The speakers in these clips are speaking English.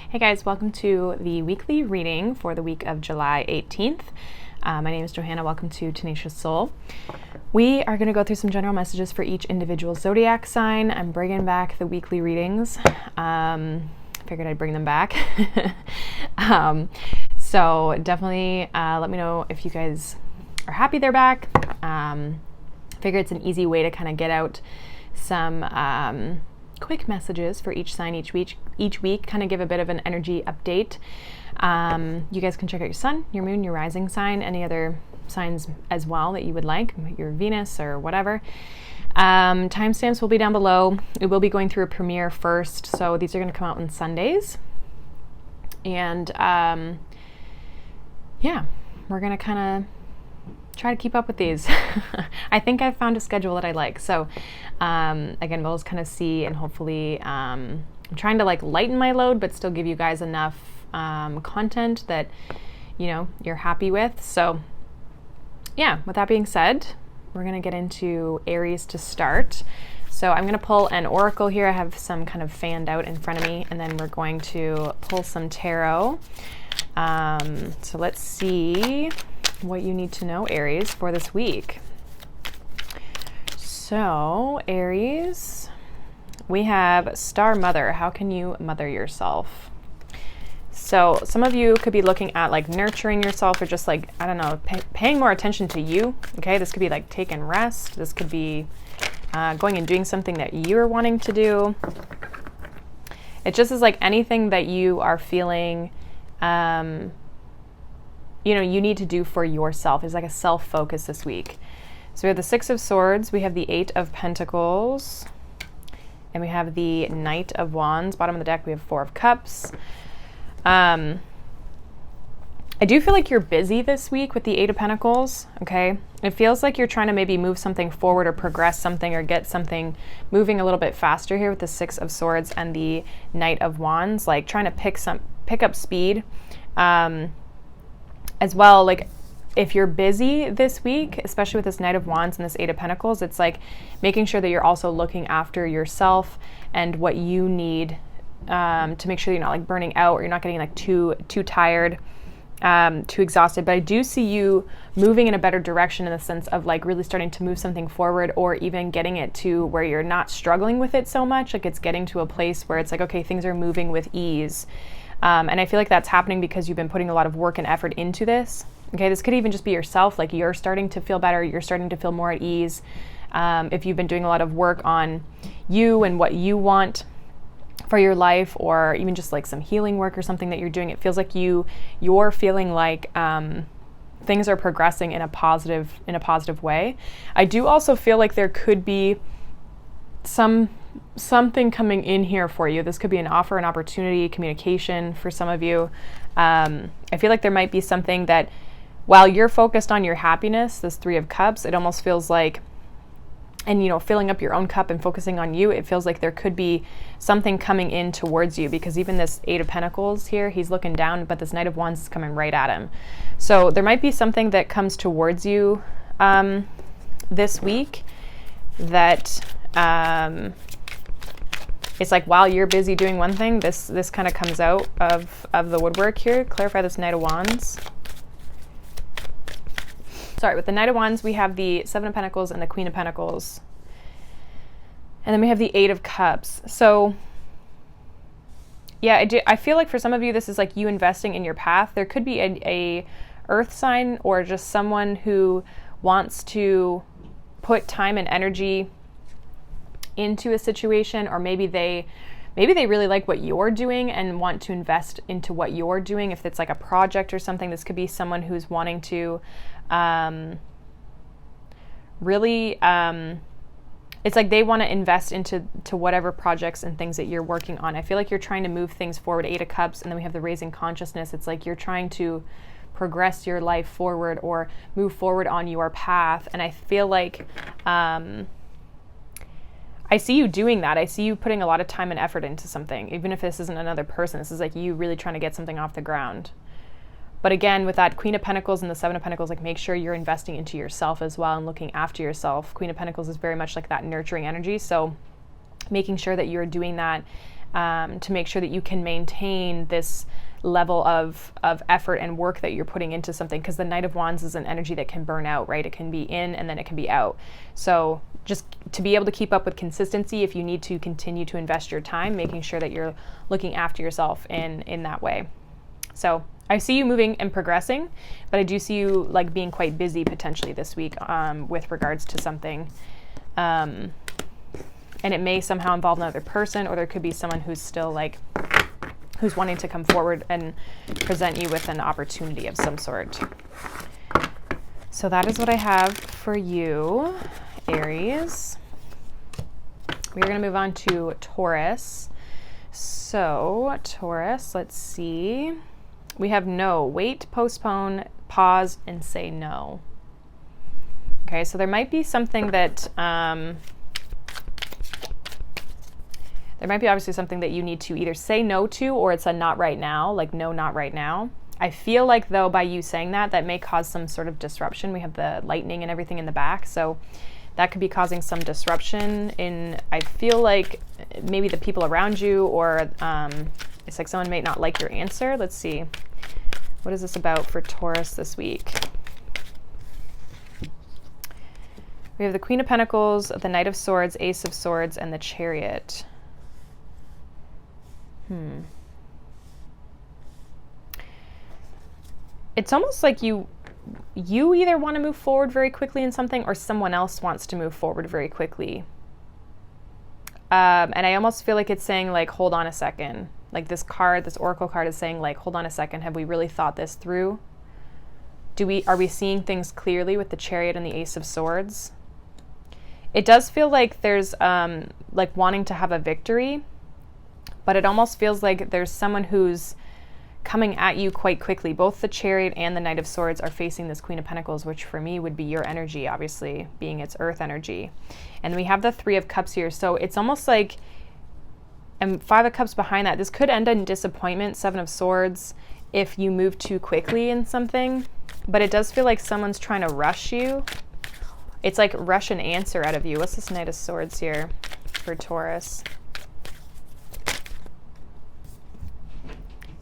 Hey guys, welcome to the weekly reading for the week of July 18th. My name is Johanna. Welcome to Tenacious Soul. We are going to go through some general messages for each individual zodiac sign. I'm bringing back the weekly readings. Figured I'd bring them back. So definitely let me know if you guys are happy they're back. Figure it's an easy way to kind of get out some quick messages for each sign each week, kind of give a bit of an energy update. You guys can check out your sun, your moon, your rising sign, any other signs as well that you would like, your Venus or whatever. Timestamps will be down below. It will be going through a premiere first, so these are going to come out on Sundays. And yeah, we're going to kind of try to keep up with these. I think I've found a schedule that I like. So again, we'll just kind of see, and hopefully I'm trying to like lighten my load, but still give you guys enough content that, you know, you're happy with. So yeah, with that being said, we're going to get into Aries to start. So I'm going to pull an oracle here. I have some kind of fanned out in front of me, and then we're going to pull some tarot. So let's see what you need to know, Aries, for this week. So Aries, we have Star Mother. How can you mother yourself? So some of you could be looking at like nurturing yourself, or just like, I don't know, paying more attention to you. Okay, this could be like taking rest. This could be going and doing something that you're wanting to do. It just is like anything that you are feeling you know, you need to do for yourself. It's like a self-focus this week. So we have the Six of Swords, we have the Eight of Pentacles, and we have the Knight of Wands. Bottom of the deck, we have Four of Cups. I do feel like you're busy this week with the Eight of Pentacles, okay? It feels like you're trying to maybe move something forward or progress something or get something moving a little bit faster here with the Six of Swords and the Knight of Wands, like trying to pick up speed. As well, like if you're busy this week, especially with this Knight of Wands and this Eight of Pentacles, it's like making sure that you're also looking after yourself and what you need to make sure you're not like burning out, or you're not getting like too tired, too exhausted. But I do see you moving in a better direction in the sense of like really starting to move something forward, or even getting it to where you're not struggling with it so much. Like it's getting to a place where it's like, okay, things are moving with ease. And I feel like that's happening because you've been putting a lot of work and effort into this. Okay, this could even just be yourself. Like you're starting to feel better. You're starting to feel more at ease. If you've been doing a lot of work on you and what you want for your life, or even just like some healing work or something that you're doing, it feels like you're feeling like things are progressing in a positive way. I do also feel like there could be something coming in here for you. This could be an offer, an opportunity, communication for some of you. I feel like there might be something that while you're focused on your happiness, this Three of Cups, it almost feels like, and you know, filling up your own cup and focusing on you, it feels like there could be something coming in towards you, because even this Eight of Pentacles here, he's looking down, but this Knight of Wands is coming right at him. So there might be something that comes towards you this week that it's like while you're busy doing one thing, this kind of comes out of the woodwork here. Clarify this Knight of Wands. Sorry, with the Knight of Wands, we have the Seven of Pentacles and the Queen of Pentacles. And then we have the Eight of Cups. So yeah, I feel like for some of you, this is like you investing in your path. There could be a earth sign, or just someone who wants to put time and energy into a situation, or maybe they really like what you're doing and want to invest into what you're doing. If it's like a project or something, this could be someone who's wanting to really it's like they want to invest into whatever projects and things that you're working on. I feel like you're trying to move things forward. Eight of Cups, and then we have the Raising Consciousness. It's like you're trying to progress your life forward or move forward on your path. And I feel like I see you doing that. I see you putting a lot of time and effort into something. Even if this isn't another person, this is like you really trying to get something off the ground. But again, with that Queen of Pentacles and the Seven of Pentacles, like make sure you're investing into yourself as well and looking after yourself. Queen of Pentacles is very much like that nurturing energy. So making sure that you're doing that to make sure that you can maintain this level of effort and work that you're putting into something, because the Knight of Wands is an energy that can burn out, right? It can be in and then it can be out. So just to be able to keep up with consistency, if you need to continue to invest your time, making sure that you're looking after yourself in that way. So I see you moving and progressing, but I do see you like being quite busy potentially this week with regards to something. And it may somehow involve another person, or there could be someone who's still like, who's wanting to come forward and present you with an opportunity of some sort. So that is what I have for you, Aries. We're going to move on to Taurus. So Taurus, let's see. We have no, wait, postpone, pause, and say no. Okay, so there might be something that, there might be obviously something that you need to either say no to, or it's a not right now, like no, not right now. I feel like though by you saying that, that may cause some sort of disruption. We have the lightning and everything in the back, so that could be causing some disruption in, I feel like maybe the people around you, or it's like someone may not like your answer. Let's see. What is this about for Taurus this week? We have the Queen of Pentacles, the Knight of Swords, Ace of Swords, and the Chariot. It's almost like you either want to move forward very quickly in something, or someone else wants to move forward very quickly. And I almost feel like it's saying like, hold on a second. Like this card, this Oracle card is saying like, hold on a second. Have we really thought this through? Are we seeing things clearly with the Chariot and the Ace of Swords? It does feel like there's like wanting to have a victory, but it almost feels like there's someone who's coming at you quite quickly. Both the Chariot and the Knight of Swords are facing this Queen of Pentacles, which for me would be your energy, obviously, being its earth energy. And we have the Three of Cups here. So it's almost like, and Five of Cups behind that, this could end in disappointment, Seven of Swords, if you move too quickly in something. But it does feel like someone's trying to rush you. It's like rush an answer out of you. What's this Knight of Swords here for Taurus?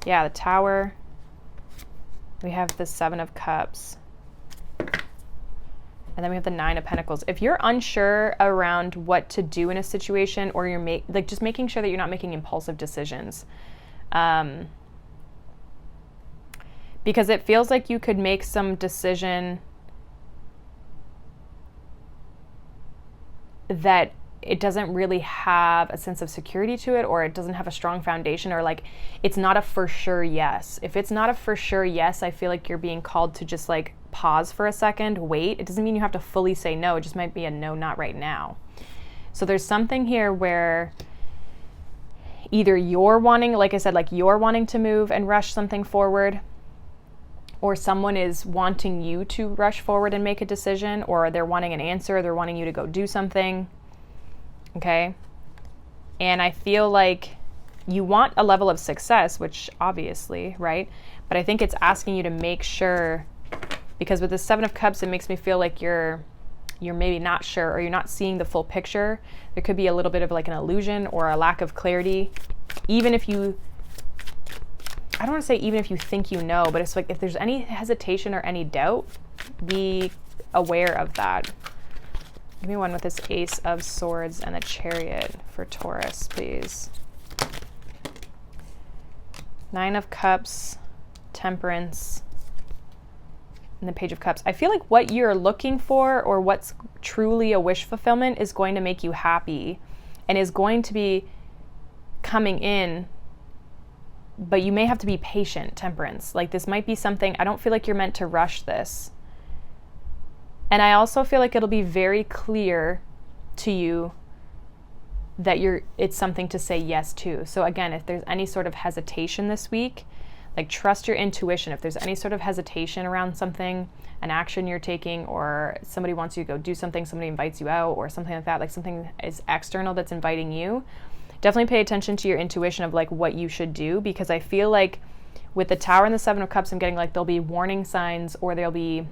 Yeah, the Tower. We have the Seven of Cups. And then we have the Nine of Pentacles. If you're unsure around what to do in a situation, or you're like just making sure that you're not making impulsive decisions, because it feels like you could make some decision that it doesn't really have a sense of security to it, or it doesn't have a strong foundation, or like it's not a for sure yes. If it's not a for sure yes, I feel like you're being called to just like pause for a second, wait. It doesn't mean you have to fully say no. It just might be a no, not right now. So there's something here where either you're wanting, like I said, like you're wanting to move and rush something forward, or someone is wanting you to rush forward and make a decision, or they're wanting an answer, they're wanting you to go do something. Okay. And I feel like you want a level of success, which obviously, right? But I think it's asking you to make sure, because with the Seven of Cups, it makes me feel like you're maybe not sure, or you're not seeing the full picture. There could be a little bit of like an illusion or a lack of clarity. Even if you, I don't want to say even if you think you know, but it's like if there's any hesitation or any doubt, be aware of that. Give me one with this Ace of Swords and the Chariot for Taurus, please. Nine of Cups, Temperance, and the Page of Cups. I feel like what you're looking for, or what's truly a wish fulfillment, is going to make you happy and is going to be coming in, but you may have to be patient, Temperance. Like this might be something, I don't feel like you're meant to rush this. And I also feel like it'll be very clear to you that it's something to say yes to. So again, if there's any sort of hesitation this week, like trust your intuition. If there's any sort of hesitation around something, an action you're taking, or somebody wants you to go do something, somebody invites you out or something like that, like something is external that's inviting you, definitely pay attention to your intuition of like what you should do, because I feel like with the Tower and the Seven of Cups, I'm getting like there'll be warning signs, or there'll be,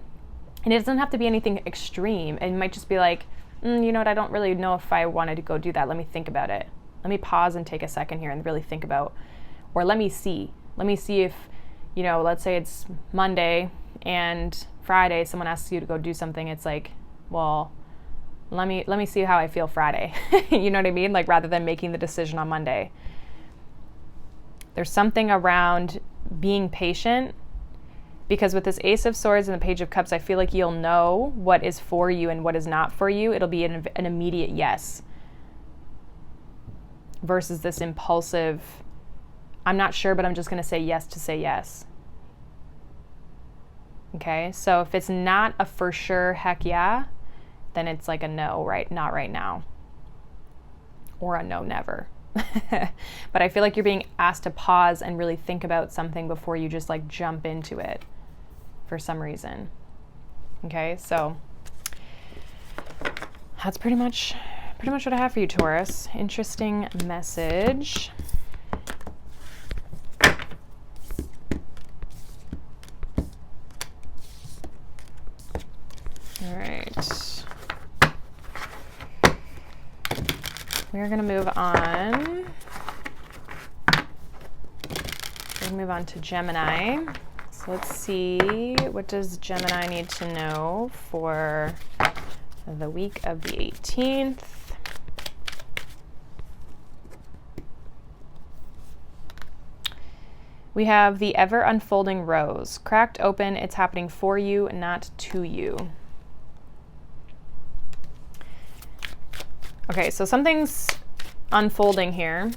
and it doesn't have to be anything extreme. It might just be like, you know what, I don't really know if I wanted to go do that. Let me think about it. Let me pause and take a second here and really think about, or let me see if, you know, let's say it's Monday and Friday, someone asks you to go do something. It's like, well, let me see how I feel Friday. You know what I mean? Like, rather than making the decision on Monday. There's something around being patient, because with this Ace of Swords and the Page of Cups, I feel like you'll know what is for you and what is not for you. It'll be an immediate yes, versus this impulsive, I'm not sure, but I'm just going to say yes to say yes. Okay, so if it's not a for sure, heck yeah, then it's like a no, right? Not right now. Or a no, never. But I feel like you're being asked to pause and really think about something before you just like jump into it for some reason. Okay, so that's pretty much what I have for you, Taurus. Interesting message. All right. We're going to move on. We're going to move on to Gemini. So let's see, what does Gemini need to know for the week of the 18th? We have the ever unfolding rose. Cracked open, it's happening for you, not to you. Okay, so something's unfolding here,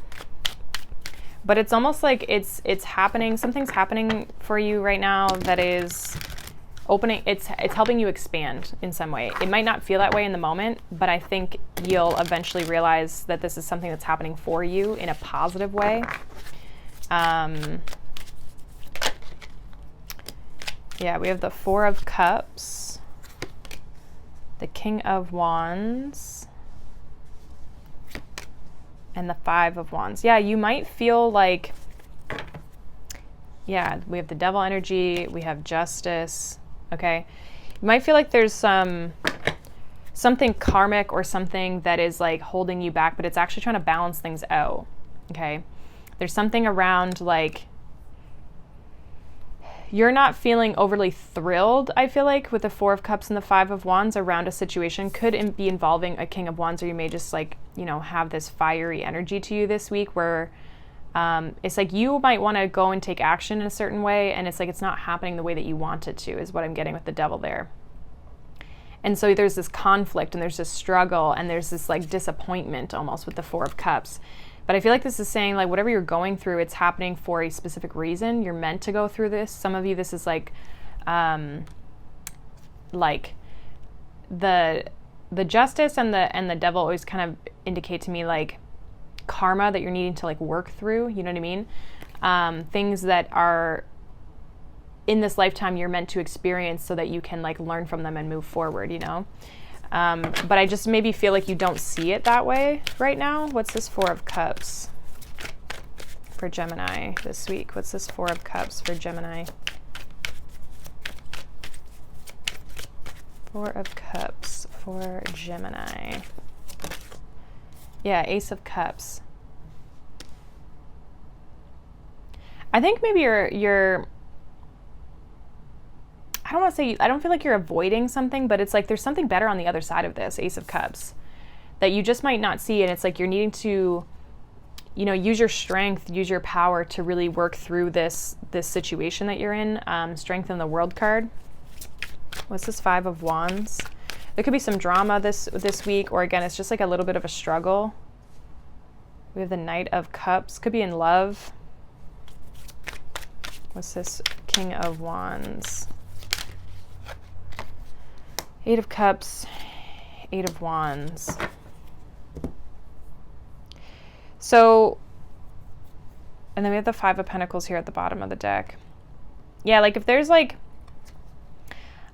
but it's almost like it's happening, something's happening for you right now that is opening, it's helping you expand in some way. It might not feel that way in the moment, but I think you'll eventually realize that this is something that's happening for you in a positive way. Yeah, we have the Four of Cups, the King of Wands, and the Five of Wands. Yeah, you might feel like, yeah, we have the Devil energy, we have Justice, okay? You might feel like there's something karmic or something that is like holding you back, but it's actually trying to balance things out, okay? There's something around like, you're not feeling overly thrilled, I feel like, with the Four of Cups and the Five of Wands around a situation. Could be involving a King of Wands, or you may just like, you know, have this fiery energy to you this week where it's like you might want to go and take action in a certain way, and it's like it's not happening the way that you want it to, is what I'm getting with the Devil there. And so there's this conflict and there's this struggle and there's this like disappointment almost with the Four of Cups. But I feel like this is saying like whatever you're going through, it's happening for a specific reason. You're meant to go through this. Some of you, this is like the Justice and the Devil always kind of indicate to me like karma that you're needing to like work through. You know what I mean? Things that are in this lifetime you're meant to experience so that you can like learn from them and move forward, you know? But I just maybe feel like you don't see it that way right now. What's this Four of Cups for Gemini this week? What's this Four of Cups for Gemini? Four of Cups for Gemini. Yeah, Ace of Cups. I think maybe you're I don't want to say, I don't feel like you're avoiding something, but it's like there's something better on the other side of this Ace of Cups that you just might not see. And it's like you're needing to, you know, use your strength, use your power to really work through this situation that you're in. Strengthen the World card. What's this Five of Wands? There could be some drama this week, or again, it's just like a little bit of a struggle. We have the Knight of Cups. Could be in love. What's this King of Wands? Eight of Cups, Eight of Wands. So, and then we have the Five of Pentacles here at the bottom of the deck. Yeah, like if there's like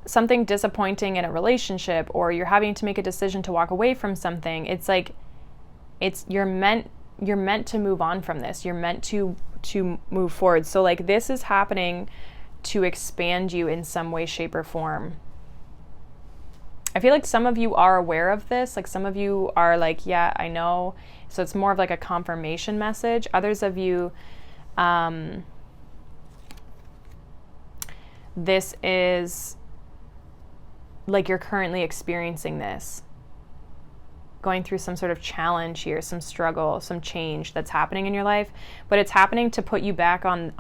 something disappointing in a relationship, or you're having to make a decision to walk away from something, it's like you're meant to move on from this. You're meant to move forward. So like this is happening to expand you in some way, shape, or form. I feel like some of you are aware of this. Like some of you are like, yeah, I know. So it's more of like a confirmation message. Others of you, this is like you're currently experiencing this, going through some sort of challenge here, some struggle, some change that's happening in your life, but it's happening to put you back on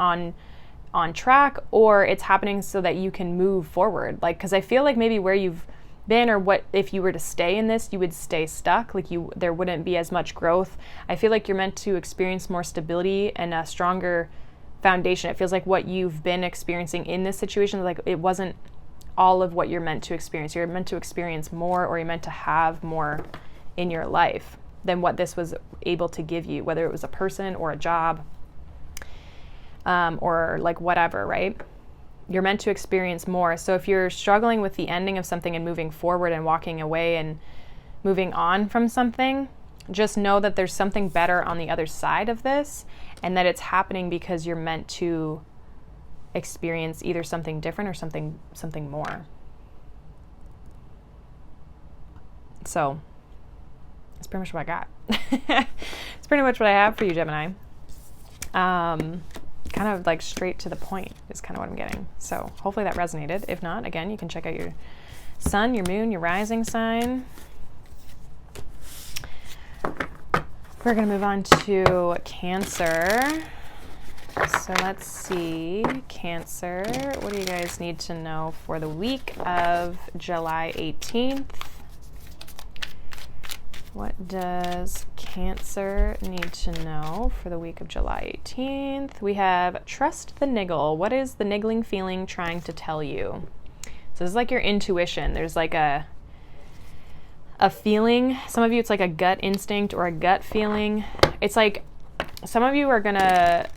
track, or it's happening so that you can move forward. Like, because I feel like maybe where you've been, or what if you were to stay in this, you would stay stuck. Like there wouldn't be as much growth. I feel like you're meant to experience more stability and a stronger foundation. It feels like what you've been experiencing in this situation, like it wasn't all of what you're meant to experience. You're meant to experience more, or you're meant to have more in your life than what this was able to give you, whether it was a person or a job, or like whatever, right? You're meant to experience more. So if you're struggling with the ending of something and moving forward and walking away and moving on from something, just know that there's something better on the other side of this, and that it's happening because you're meant to experience either something different or something more. So that's pretty much what I got. It's pretty much what I have for you, Gemini. Kind of like straight to the point is kind of what I'm getting. So hopefully that resonated. If not, again, you can check out your sun, your moon, your rising sign. We're going to move on to Cancer. So let's see, Cancer, what do you guys need to know for the week of July 18th? What does Cancer need to know for the week of July 18th? We have trust the niggle. What is the niggling feeling trying to tell you? So this is like your intuition. There's like a feeling. Some of you, it's like a gut instinct or a gut feeling. It's like some of you are gonna,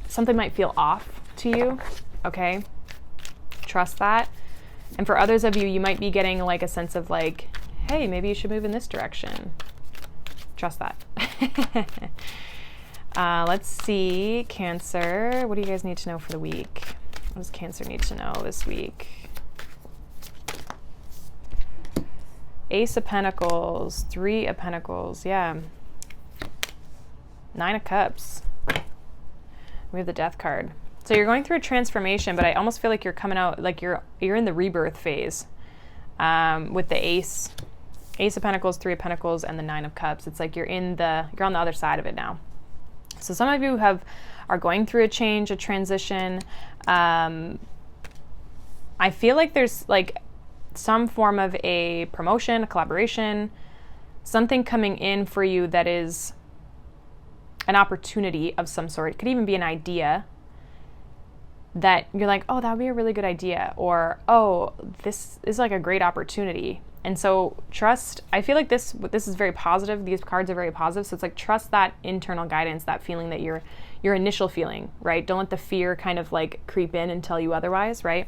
something might feel off to you, okay? Trust that. And for others of you, you might be getting like a sense of like, hey, maybe you should move in this direction. Trust that. Let's see, Cancer. What do you guys need to know for the week? What does Cancer need to know this week? Ace of Pentacles, Three of Pentacles, yeah. Nine of Cups. We have the Death card. So you're going through a transformation, but I almost feel like you're coming out, like you're in the rebirth phase with the Ace of Pentacles, Three of Pentacles, and the Nine of Cups. It's like you're on the other side of it now. So some of you are going through a change, a transition. I feel like there's like some form of a promotion, a collaboration, something coming in for you that is an opportunity of some sort. It could even be an idea that you're like, oh, that would be a really good idea, or oh, this is like a great opportunity. And so trust, I feel like this is very positive. These cards are very positive. So it's like, trust that internal guidance, that feeling that your initial feeling, right? Don't let the fear kind of like creep in and tell you otherwise, right?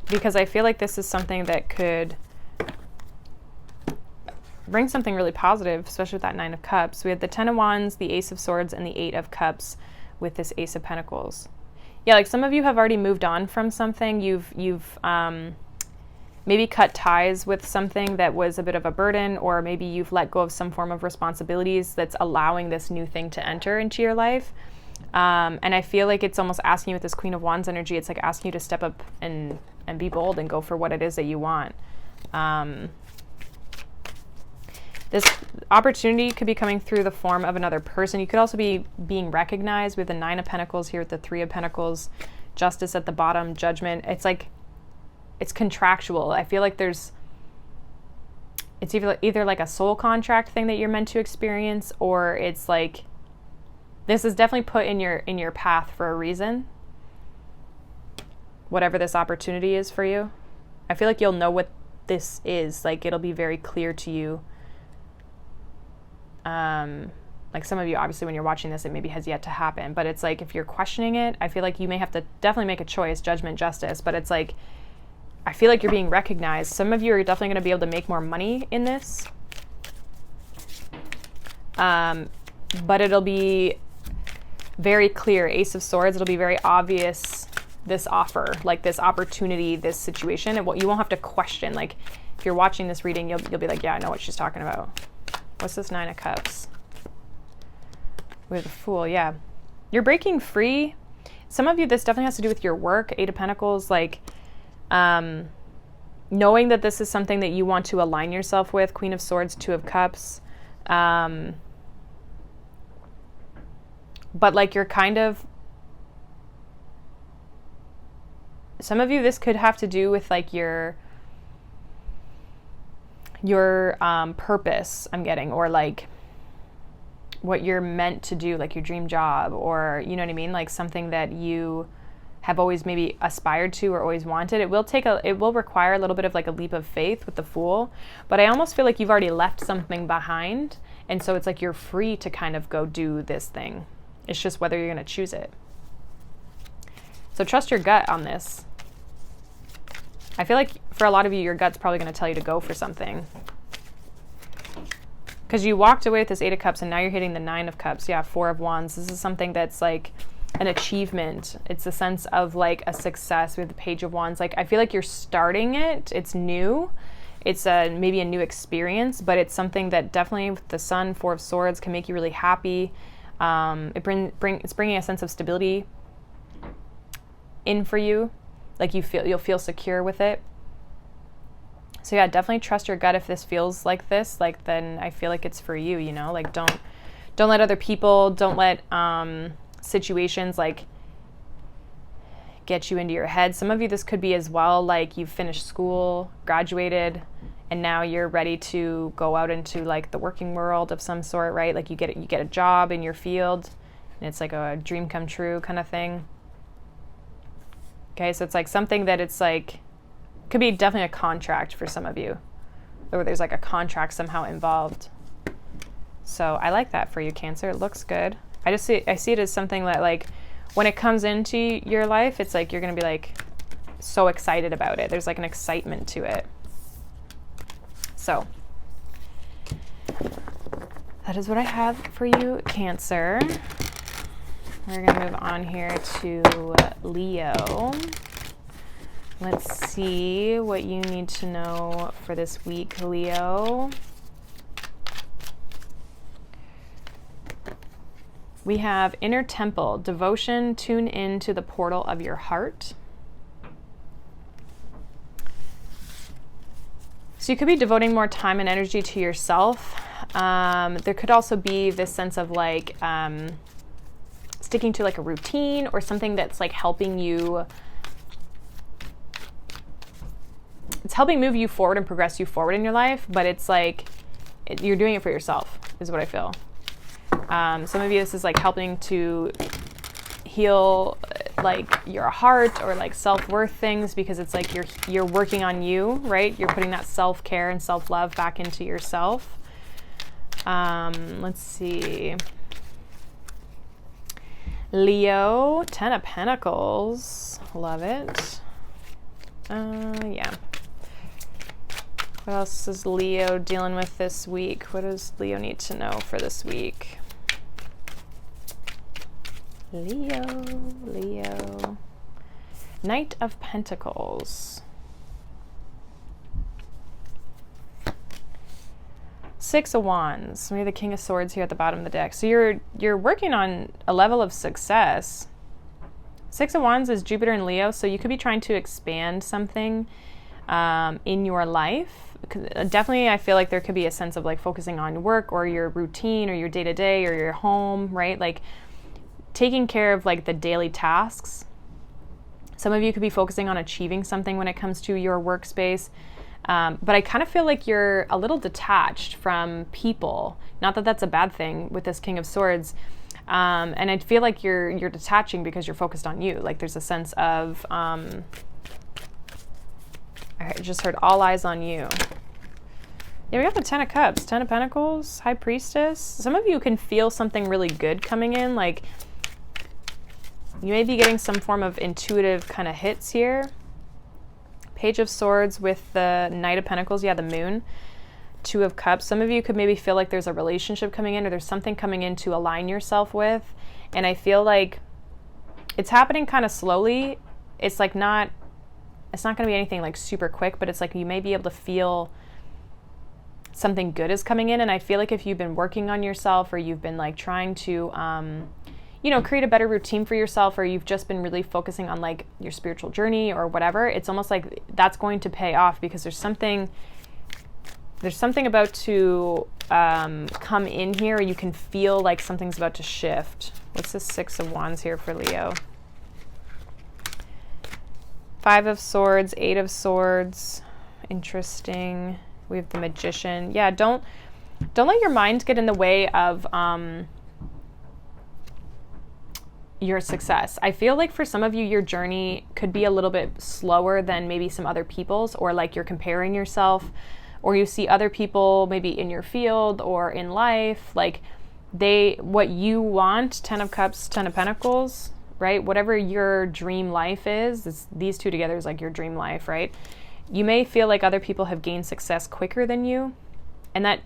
Because I feel like this is something that could bring something really positive, especially with that Nine of Cups. We have the Ten of Wands, the Ace of Swords, and the Eight of Cups with this Ace of Pentacles. Yeah, like some of you have already moved on from something. You've maybe cut ties with something that was a bit of a burden, or maybe you've let go of some form of responsibilities that's allowing this new thing to enter into your life. And I feel like it's almost asking you with this Queen of Wands energy, it's like asking you to step up and be bold and go for what it is that you want. This opportunity could be coming through the form of another person. You could also be being recognized with the Nine of Pentacles here with the Three of Pentacles, Justice at the bottom, Judgment. It's like, it's contractual. I feel like it's either like a soul contract thing that you're meant to experience, or it's like, this is definitely put in your path for a reason. Whatever this opportunity is for you. I feel like you'll know what this is. Like it'll be very clear to you. Like some of you, obviously, when you're watching this, it maybe has yet to happen. But it's like, if you're questioning it, I feel like you may have to definitely make a choice, judgment, justice. But it's like, I feel like you're being recognized. Some of you are definitely going to be able to make more money in this. But it'll be very clear. Ace of Swords, it'll be very obvious this offer, like this opportunity, this situation, and what you won't have to question. Like if you're watching this reading, you'll be like, yeah, I know what she's talking about. What's this 9 of Cups? With the Fool, yeah. You're breaking free. Some of you, this definitely has to do with your work. 8 of Pentacles, like knowing that this is something that you want to align yourself with. Queen of Swords, 2 of Cups. But like you're kind of, some of you, this could have to do with like your purpose, I'm getting, or like what you're meant to do, like your dream job, or you know what I mean, like something that you have always maybe aspired to or always wanted. It will require a little bit of like a leap of faith with the Fool, but I almost feel like you've already left something behind, and so it's like you're free to kind of go do this thing. It's just whether you're going to choose it. So trust your gut on this. I feel like for a lot of you, your gut's probably going to tell you to go for something. Because you walked away with this 8 of Cups and now you're hitting the 9 of Cups. Yeah, 4 of Wands. This is something that's like an achievement. It's a sense of like a success with the Page of Wands. Like I feel like you're starting it. It's new. It's maybe a new experience, but it's something that definitely with the Sun, 4 of Swords, can make you really happy. It's bringing a sense of stability in for you. Like you'll feel secure with it. So yeah, definitely trust your gut. If this feels like this, like then I feel like it's for you, you know, like don't let other people, don't let situations like get you into your head. Some of you, this could be as well, like you've finished school, graduated, and now you're ready to go out into like the working world of some sort, right? Like you get a job in your field and it's like a dream come true kind of thing. Okay, so it's like something that it's like, could be definitely a contract for some of you, or there's like a contract somehow involved. So I like that for you, Cancer. It looks good. I see it as something that like when it comes into your life, it's like you're gonna be like so excited about it. There's like an excitement to it. So that is what I have for you, Cancer. We're gonna move on here to Leo. Let's see what you need to know for this week, Leo. We have Inner Temple, Devotion, tune in to the portal of your heart. So you could be devoting more time and energy to yourself. There could also be this sense of like sticking to like a routine or something that's like helping you. It's helping move you forward and progress you forward in your life, but it's like you're doing it for yourself is what I feel. Some of you, this is like helping to heal like your heart or like self-worth things, because it's like you're working on you, right? You're putting that self-care and self-love back into yourself. Let's see. Leo, 10 of Pentacles. Love it. Yeah. What else is Leo dealing with this week? What does Leo need to know for this week? Leo. Knight of Pentacles. 6 of Wands. We have the King of Swords here at the bottom of the deck. So you're working on a level of success. 6 of Wands is Jupiter and Leo, so you could be trying to expand something in your life. Definitely, I feel like there could be a sense of like focusing on work or your routine or your day-to-day or your home, right? Like taking care of like the daily tasks. Some of you could be focusing on achieving something when it comes to your workspace. But I kind of feel like you're a little detached from people. Not that that's a bad thing with this King of Swords. And I feel like you're detaching because you're focused on you. Like there's a sense of, I just heard all eyes on you. Yeah, we got the 10 of Cups, 10 of Pentacles, High Priestess. Some of you can feel something really good coming in. Like you may be getting some form of intuitive kind of hits here. Page of Swords with the Knight of Pentacles. Yeah, the Moon. 2 of Cups. Some of you could maybe feel like there's a relationship coming in, or there's something coming in to align yourself with. And I feel like it's happening kind of slowly it's like it's not going to be anything like super quick, but it's like you may be able to feel something good is coming in. And I feel like if you've been working on yourself, or you've been like trying to, you know, create a better routine for yourself, or you've just been really focusing on like your spiritual journey or whatever, it's almost like that's going to pay off, because there's something about to come in here. You can feel like something's about to shift. What's the Six of Wands here for Leo? Five of Swords, Eight of Swords. Interesting. We have the Magician. Yeah, don't let your mind get in the way of your success. I feel like for some of you, your journey could be a little bit slower than maybe some other people's, or like you're comparing yourself, or you see other people maybe in your field or in life, like what you want, 10 of Cups, 10 of Pentacles, right? Whatever your dream life is, these two together is like your dream life, right? You may feel like other people have gained success quicker than you, and that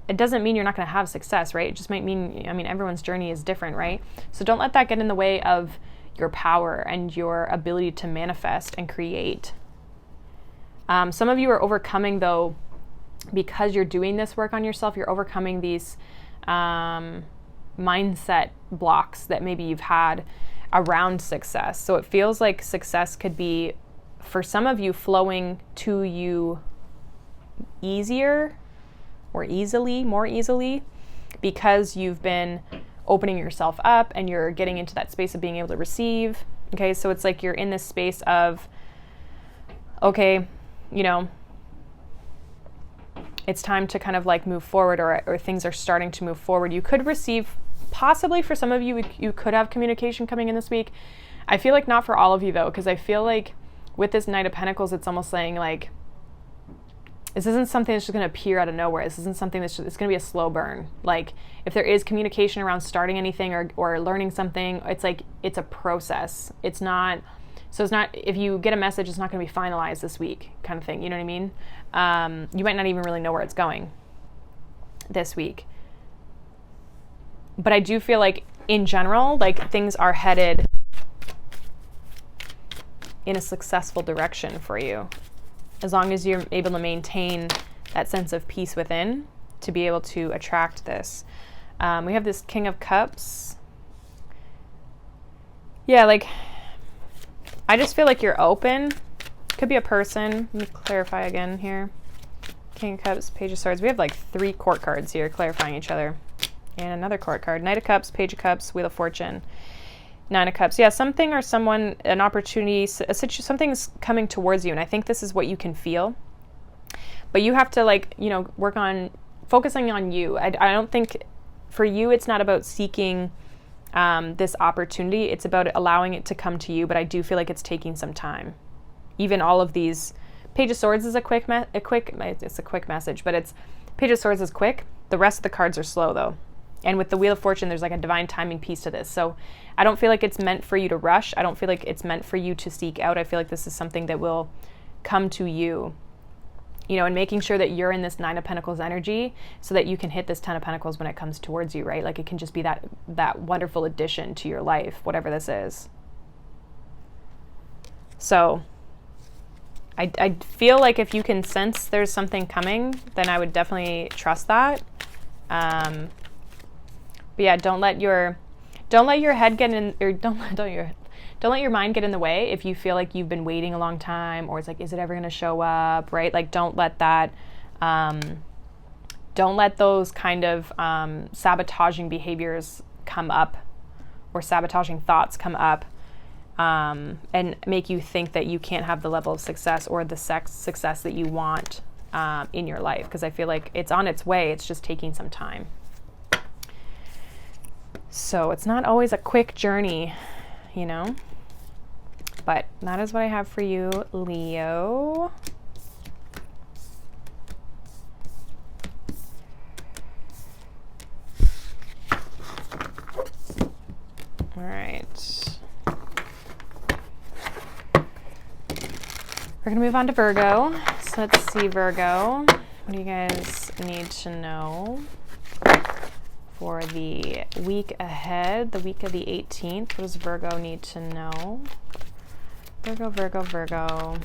it doesn't mean you're not going to have success, right? It just might mean, I mean, everyone's journey is different, right? So don't let that get in the way of your power and your ability to manifest and create. Some of you are overcoming, though, because you're doing this work on yourself, you're overcoming these mindset blocks that maybe you've had around success. So it feels like success could be, for some of you, flowing to you easier or more easily, because you've been opening yourself up and you're getting into that space of being able to receive. Okay, so it's like you're in this space of, okay, you know, it's time to kind of like move forward, or things are starting to move forward. You could receive, possibly for some of you, you could have communication coming in this week. I feel like not for all of you, though, because I feel like with this Knight of Pentacles, it's almost saying like, this isn't something that's just going to appear out of nowhere. This isn't something that's just, it's going to be a slow burn. Like if there is communication around starting anything or learning something, it's like, it's a process. It's not, if you get a message, it's not going to be finalized this week kind of thing. You know what I mean? You might not even really know where it's going this week. But I do feel like in general, like things are headed in a successful direction for you, as long as you're able to maintain that sense of peace within to be able to attract this. We have this King of Cups. Yeah, like, I just feel like you're open. Could be a person. Let me clarify again here. King of Cups, Page of Swords. We have like 3 court cards here clarifying each other. And another court card. Knight of Cups, Page of Cups, Wheel of Fortune. 9 of Cups. Yeah, something or someone, an opportunity, something's coming towards you. And I think this is what you can feel. But you have to, like, you know, work on focusing on you. I don't think for you it's not about seeking this opportunity. It's about allowing it to come to you. But I do feel like it's taking some time. Even all of these, Page of Swords is it's a quick message, but it's Page of Swords is quick. The rest of the cards are slow, though. And with the Wheel of Fortune, there's like a divine timing piece to this. So I don't feel like it's meant for you to rush. I don't feel like it's meant for you to seek out. I feel like this is something that will come to you, you know, and making sure that you're in this 9 of Pentacles energy so that you can hit this 10 of Pentacles when it comes towards you, right? Like it can just be that wonderful addition to your life, whatever this is. So I feel like if you can sense there's something coming, then I would definitely trust that. But yeah, don't let your head get in, or don't let your mind get in the way if you feel like you've been waiting a long time, or it's like, is it ever going to show up, right? Like don't let those kind of sabotaging behaviors come up, or sabotaging thoughts come up, and make you think that you can't have the level of success or the success that you want in your life, because I feel like it's on its way. It's just taking some time. So it's not always a quick journey, you know, but that is what I have for you, Leo. All right. We're going to move on to Virgo. So let's see, Virgo, what do you guys need to know for the week ahead, the week of the 18th? What does Virgo need to know? Virgo, Virgo, Virgo.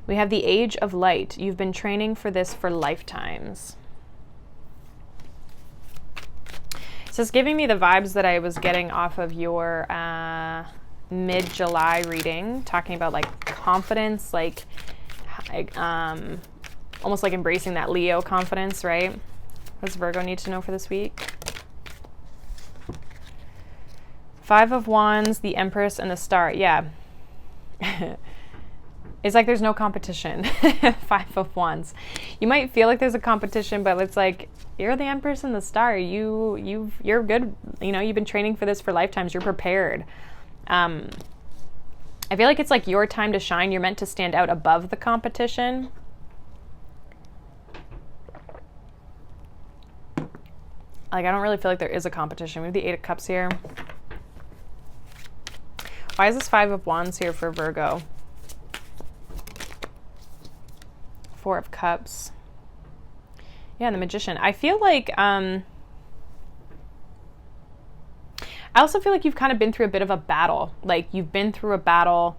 We have the Age of Light. You've been training for this for lifetimes. So it's giving me the vibes that I was getting off of your mid-July reading, talking about like confidence, like almost like embracing that Leo confidence, right? What does Virgo need to know for this week? Five of Wands, the Empress, and the Star. Yeah. It's like there's no competition. Five of Wands. You might feel like there's a competition, but it's like you're the Empress and the Star. You're good. You know, you've been training for this for lifetimes. You're prepared. I feel like it's like your time to shine. You're meant to stand out above the competition. Like, I don't really feel like there is a competition. We have the Eight of Cups here. Why is this Five of Wands here for Virgo? Four of Cups. Yeah, and the Magician. I feel like, I also feel like you've kind of been through a bit of a battle. Like, you've been through a battle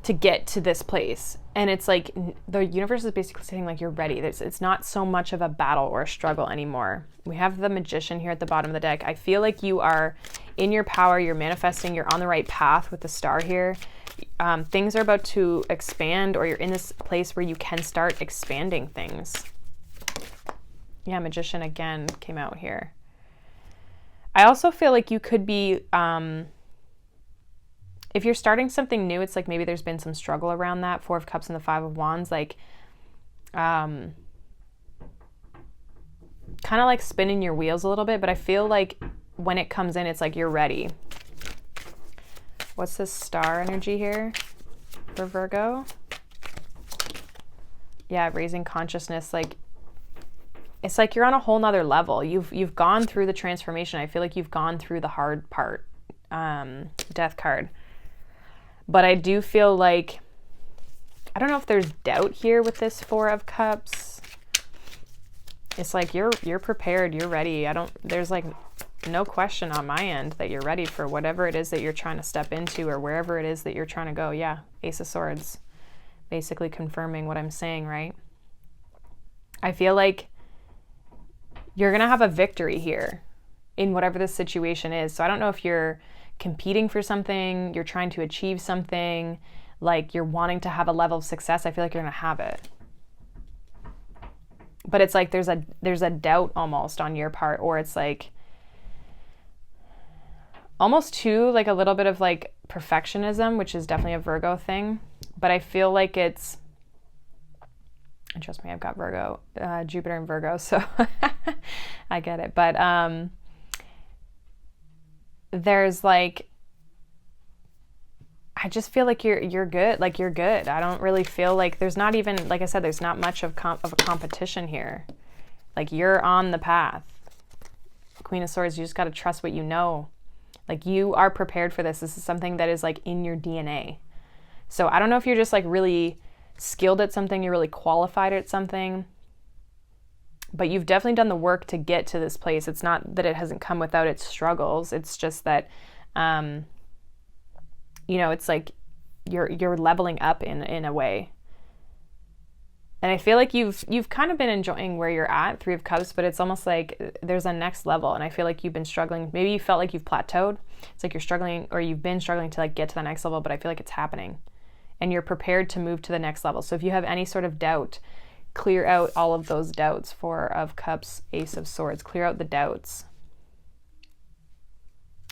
to get to this place. And it's like, the universe is basically saying, like, you're ready. It's not so much of a battle or a struggle anymore. We have the Magician here at the bottom of the deck. I feel like you are in your power. You're manifesting. You're on the right path with the Star here. Things are about to expand, or you're in this place where you can start expanding things. Yeah, Magician again came out here. I also feel like you could be, if you're starting something new, it's like maybe there's been some struggle around that. Four of Cups and the Five of Wands, like, kind of like spinning your wheels a little bit, but I feel like when it comes in, it's like you're ready. What's this Star energy here for Virgo? Yeah, raising consciousness. Like, it's like you're on a whole nother level. You've gone through the transformation. I feel like you've gone through the hard part. Death card. But I do feel like, I don't know if there's doubt here with this Four of Cups. It's like you're prepared, you're ready. There's like no question on my end that you're ready for whatever it is that you're trying to step into, or wherever it is that you're trying to go. Yeah, Ace of Swords. Basically confirming what I'm saying, right? I feel like you're going to have a victory here in whatever this situation is. So I don't know if you're competing for something, you're trying to achieve something, like you're wanting to have a level of success. I feel like you're going to have it. But it's like there's a doubt almost on your part, or it's like almost too, like a little bit of like perfectionism, which is definitely a Virgo thing. But I feel like it's, and trust me, I've got Virgo, Jupiter in Virgo, so I get it. But there's like, I just feel like you're good. Like, you're good. I don't really feel like there's not even, like I said, there's not much of a competition here. Like, you're on the path. Queen of Swords, you just got to trust what you know. Like, you are prepared for this. This is something that is like in your DNA. So I don't know if you're just like really skilled at something, you're really qualified at something, but you've definitely done the work to get to this place. It's not that it hasn't come without its struggles. It's just that, you know, it's like you're leveling up in a way. And I feel like you've kind of been enjoying where you're at, Three of Cups, but it's almost like there's a next level. And I feel like you've been struggling. Maybe you felt like you've plateaued. It's like you're struggling, or you've been struggling to like get to the next level, but I feel like it's happening. And you're prepared to move to the next level. So if you have any sort of doubt, clear out all of those doubts. Four of Cups, Ace of Swords. Clear out the doubts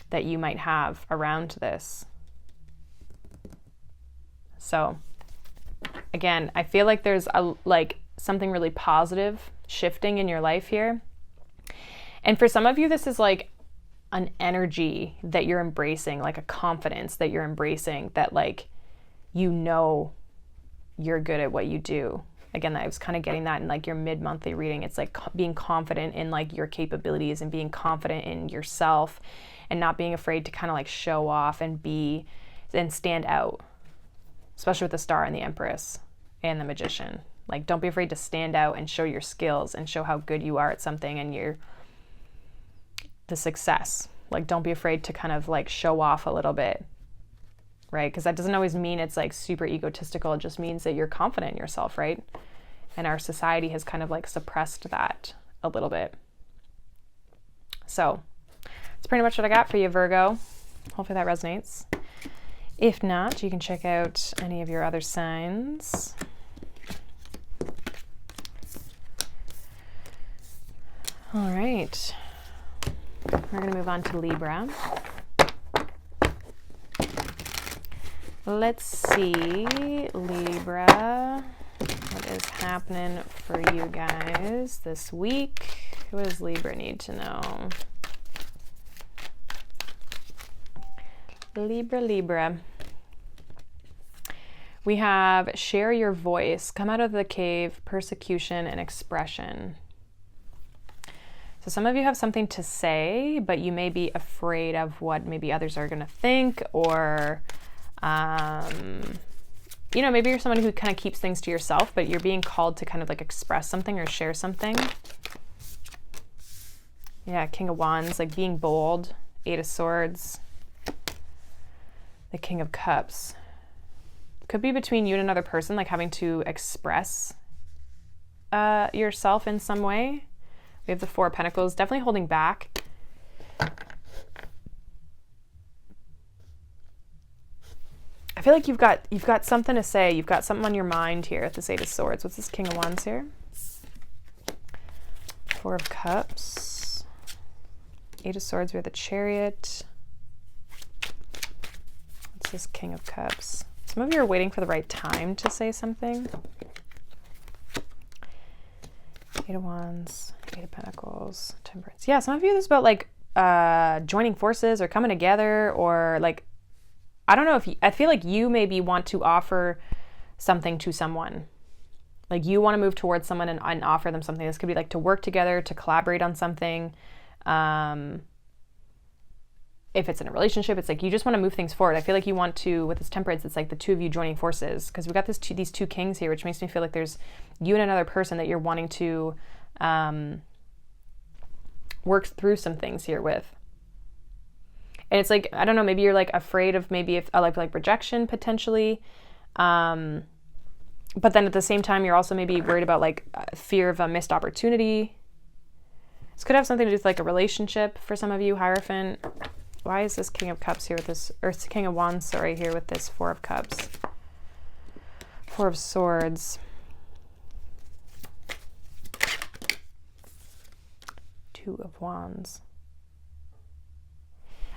that you might have around this. So again, I feel like there's something really positive shifting in your life here. And for some of you, this is like an energy that you're embracing, like a confidence that you're embracing, that like, you know, you're good at what you do. Again, I was kind of getting that in like your mid-monthly reading. It's like being confident in like your capabilities and being confident in yourself and not being afraid to kind of like show off and stand out, especially with the Star and the Empress and the Magician. Like, don't be afraid to stand out and show your skills and show how good you are at something and the success. Like, don't be afraid to kind of like show off a little bit, right? Because that doesn't always mean it's like super egotistical. It just means that you're confident in yourself, right? And our society has kind of like suppressed that a little bit. So that's pretty much what I got for you, Virgo. Hopefully that resonates. If not, you can check out any of your other signs. All right. We're going to move on to Libra. Let's see, Libra, what is happening for you guys this week? What does Libra need to know? Libra. We have share your voice, come out of the cave, persecution, and expression. So some of you have something to say, but you may be afraid of what maybe others are going to think, or, you know, maybe you're someone who kind of keeps things to yourself, but you're being called to kind of like express something or share something. Yeah, King of Wands, like being bold, 8 of Swords, the King of Cups. Could be between you and another person, like having to express yourself in some way. We have the 4 of Pentacles, definitely holding back. I feel like you've got something to say. You've got something on your mind here at this 8 of Swords. What's this King of Wands here? 4 of Cups. 8 of Swords, we have the Chariot. What's this King of Cups? Some of you are waiting for the right time to say something. 8 of Wands, 8 of Pentacles, Temperance. Yeah, some of you, this is about like joining forces or coming together, or like, I don't know if I feel like you maybe want to offer something to someone. Like you want to move towards someone and offer them something. This could be like to work together, to collaborate on something. If it's in a relationship, it's like you just want to move things forward. I feel like you want to, with this Temperance, it's like the 2 of you joining forces, because we've got these 2 kings here, which makes me feel like there's you and another person that you're wanting to work through some things here with. And it's like, I don't know, maybe you're like afraid of maybe if like rejection potentially. But then at the same time, you're also maybe worried about like fear of a missed opportunity. This could have something to do with like a relationship for some of you, Hierophant. Why is this King of Cups here with this, or King of Wands, sorry, here with this 4 of Cups? 4 of Swords. 2 of Wands.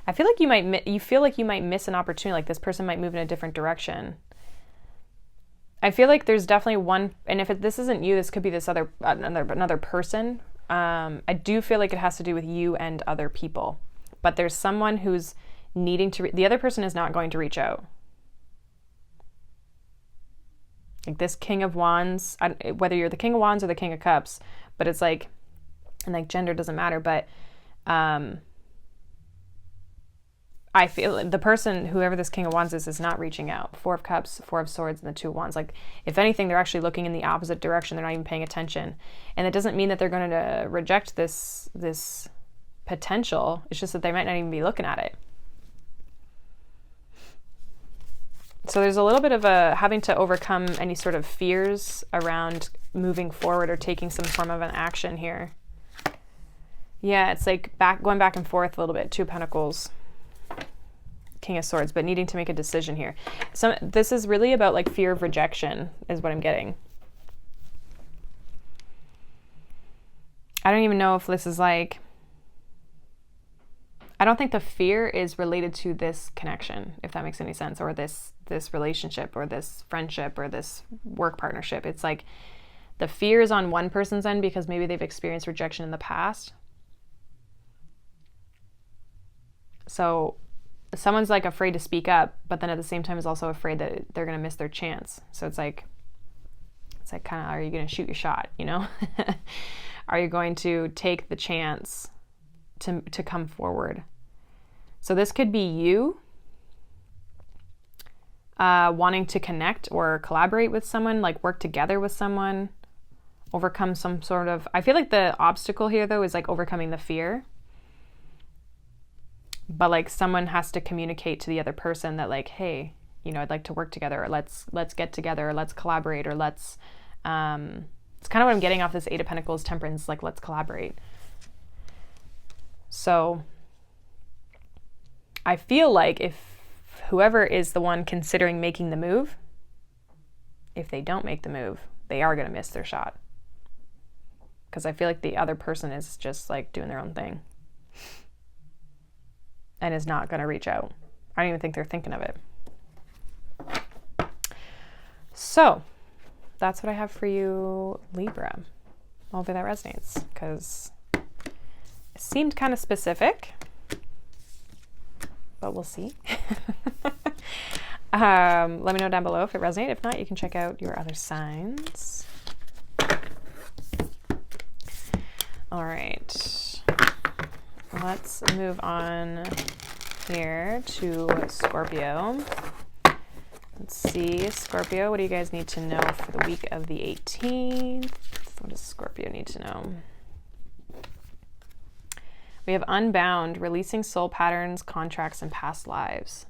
I feel like you might miss an opportunity, like this person might move in a different direction. I feel like there's definitely one, and if this isn't you, this could be this another person. I do feel like it has to do with you and other people. But there's someone who's needing to, the other person is not going to reach out. Like this King of Wands, whether you're the King of Wands or the King of Cups, but it's like, and like gender doesn't matter, but I feel the person, whoever this King of Wands is not reaching out. 4 of Cups, 4 of Swords, and the 2 of Wands. Like, if anything, they're actually looking in the opposite direction. They're not even paying attention. And it doesn't mean that they're going to reject this potential. It's just that they might not even be looking at it. So there's a little bit of having to overcome any sort of fears around moving forward or taking some form of an action here. Yeah, it's like going back and forth a little bit. 2 of Pentacles, King of Swords, but needing to make a decision here. So this is really about like fear of rejection is what I'm getting. I don't even know if this is like, I don't think the fear is related to this connection, if that makes any sense, or this relationship or this friendship or this work partnership. It's like the fear is on one person's end because maybe they've experienced rejection in the past. So someone's like afraid to speak up, but then at the same time is also afraid that they're going to miss their chance. So it's like kind of, are you going to shoot your shot, you know? Are you going to take the chance to come forward? So this could be you wanting to connect or collaborate with someone, like work together with someone, overcome some sort of, I feel like the obstacle here though is like overcoming the fear. but like someone has to communicate to the other person that like, hey, you know, I'd like to work together, or let's get together, or let's collaborate, or let's, it's kind of what I'm getting off this Eight of Pentacles, Temperance, like let's collaborate. So I feel like if whoever is the one considering making the move, if they don't make the move, they are going to miss their shot. Because I feel like the other person is just like doing their own thing and is not going to reach out. I don't even think they're thinking of it. So that's what I have for you, Libra. Hopefully that resonates, because it seemed kind of specific, but we'll see. Let me know down below if it resonated. If not, you can check out your other signs. All right, let's move on here to Scorpio. Let's see, Scorpio, what do you guys need to know for the week of the 18th? What does Scorpio need to know? We have Unbound, releasing soul patterns, contracts, and past lives.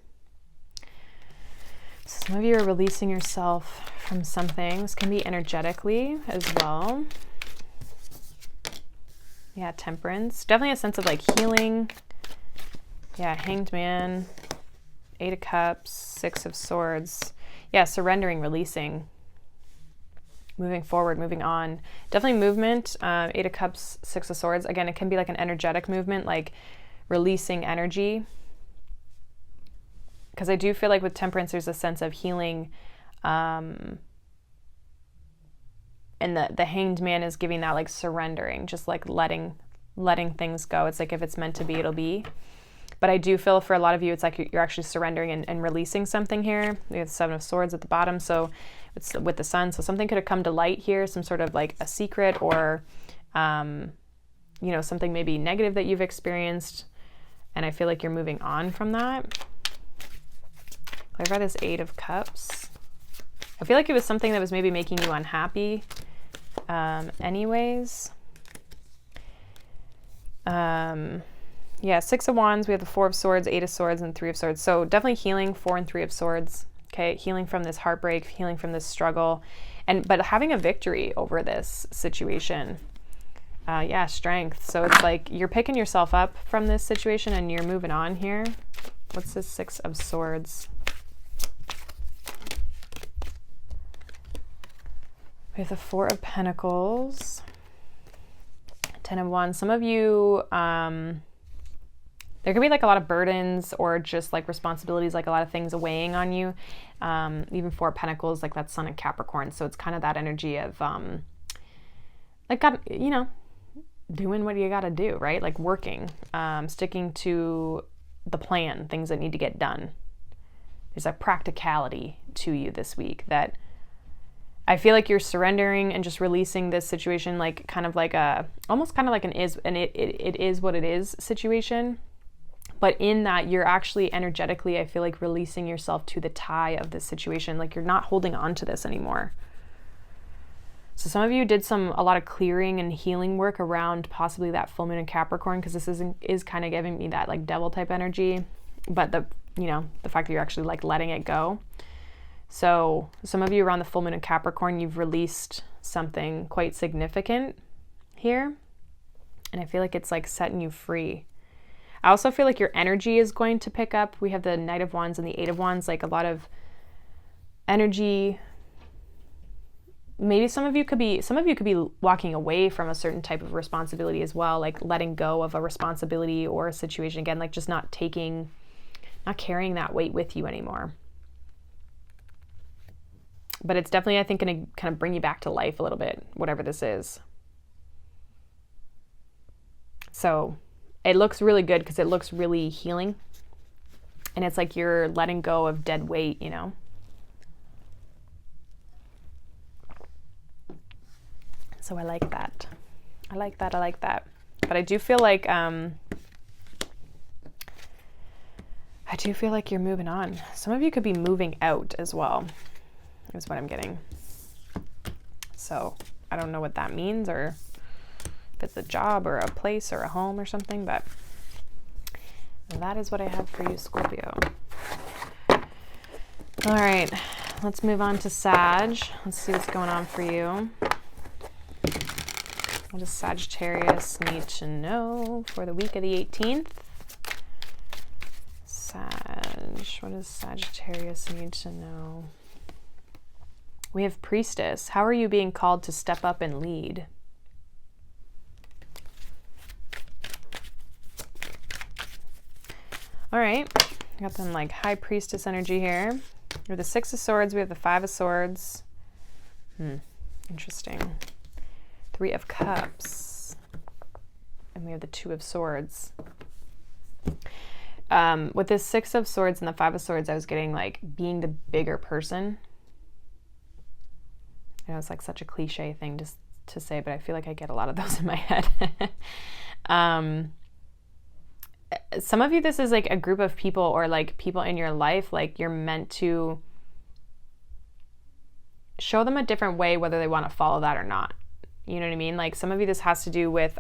So some of you are releasing yourself from something. This can be energetically as well. Yeah, Temperance. Definitely a sense of like healing. Yeah, Hanged Man, Eight of Cups, Six of Swords. Yeah, surrendering, releasing, moving forward, moving on. Definitely movement. Eight of Cups, Six of Swords. Again, it can be like an energetic movement, like releasing energy. Because I do feel like with Temperance, there's a sense of healing. And the Hanged Man is giving that like surrendering, just like letting things go. It's like if it's meant to be, it'll be. But I do feel for a lot of you, it's like you're actually surrendering and releasing something here. We have the Seven of Swords at the bottom, so it's with the Sun. So something could have come to light here, some sort of like a secret, or, you know, something maybe negative that you've experienced. And I feel like you're moving on from that. Clarify this Eight of Cups. I feel like it was something that was maybe making you unhappy. Anyways. Yeah, Six of Wands, we have the Four of Swords, Eight of Swords, and Three of Swords. So definitely healing, Four and Three of Swords. Okay, healing from this heartbreak, healing from this struggle, but having a victory over this situation. Yeah, strength. So it's like you're picking yourself up from this situation and you're moving on here. What's this Six of Swords? We have the Four of Pentacles, Ten of Wands. Some of you, there could be like a lot of burdens or just like responsibilities, like a lot of things weighing on you. Even Four of Pentacles, like that Sun in Capricorn. So it's kind of that energy of like, God, you know, doing what you got to do, right? Like working, sticking to the plan, things that need to get done. There's a practicality to you this week that I feel like you're surrendering and just releasing this situation, like kind of like a, almost kind of like it is what it is situation. But in that, you're actually energetically, I feel like, releasing yourself to the tie of this situation. Like you're not holding on to this anymore. So some of you did a lot of clearing and healing work around possibly that full moon in Capricorn, because this is kind of giving me that like devil type energy. But the fact that you're actually like letting it go. So some of you around the full moon in Capricorn, you've released something quite significant here. And I feel like it's like setting you free. I also feel like your energy is going to pick up. We have the Knight of Wands and the Eight of Wands, like a lot of energy. Maybe some of you could be walking away from a certain type of responsibility as well, like letting go of a responsibility or a situation. Again, like just not carrying that weight with you anymore. But it's definitely, I think, going to kind of bring you back to life a little bit, whatever this is. So it looks really good because it looks really healing. And it's like you're letting go of dead weight, you know? So I like that. I like that. But I do feel like, you're moving on. Some of you could be moving out as well, is what I'm getting. So I don't know what that means, or if it's a job or a place or a home or something, but that is what I have for you, Scorpio. All right, let's move on to Sag. Let's see what's going on for you. What does Sagittarius need to know for the week of the 18th? What does Sagittarius need to know? We have Priestess. How are you being called to step up and lead? All right, got them like High Priestess energy here. We have the Six of Swords. We have the Five of Swords. Interesting. Three of Cups. And we have the Two of Swords. With this Six of Swords and the Five of Swords, I was getting like being the bigger person. I know it's like such a cliche thing to say, but I feel like I get a lot of those in my head. Some of you, this is like a group of people or like people in your life, like you're meant to show them a different way, whether they want to follow that or not. You know what I mean? Like some of you, this has to do with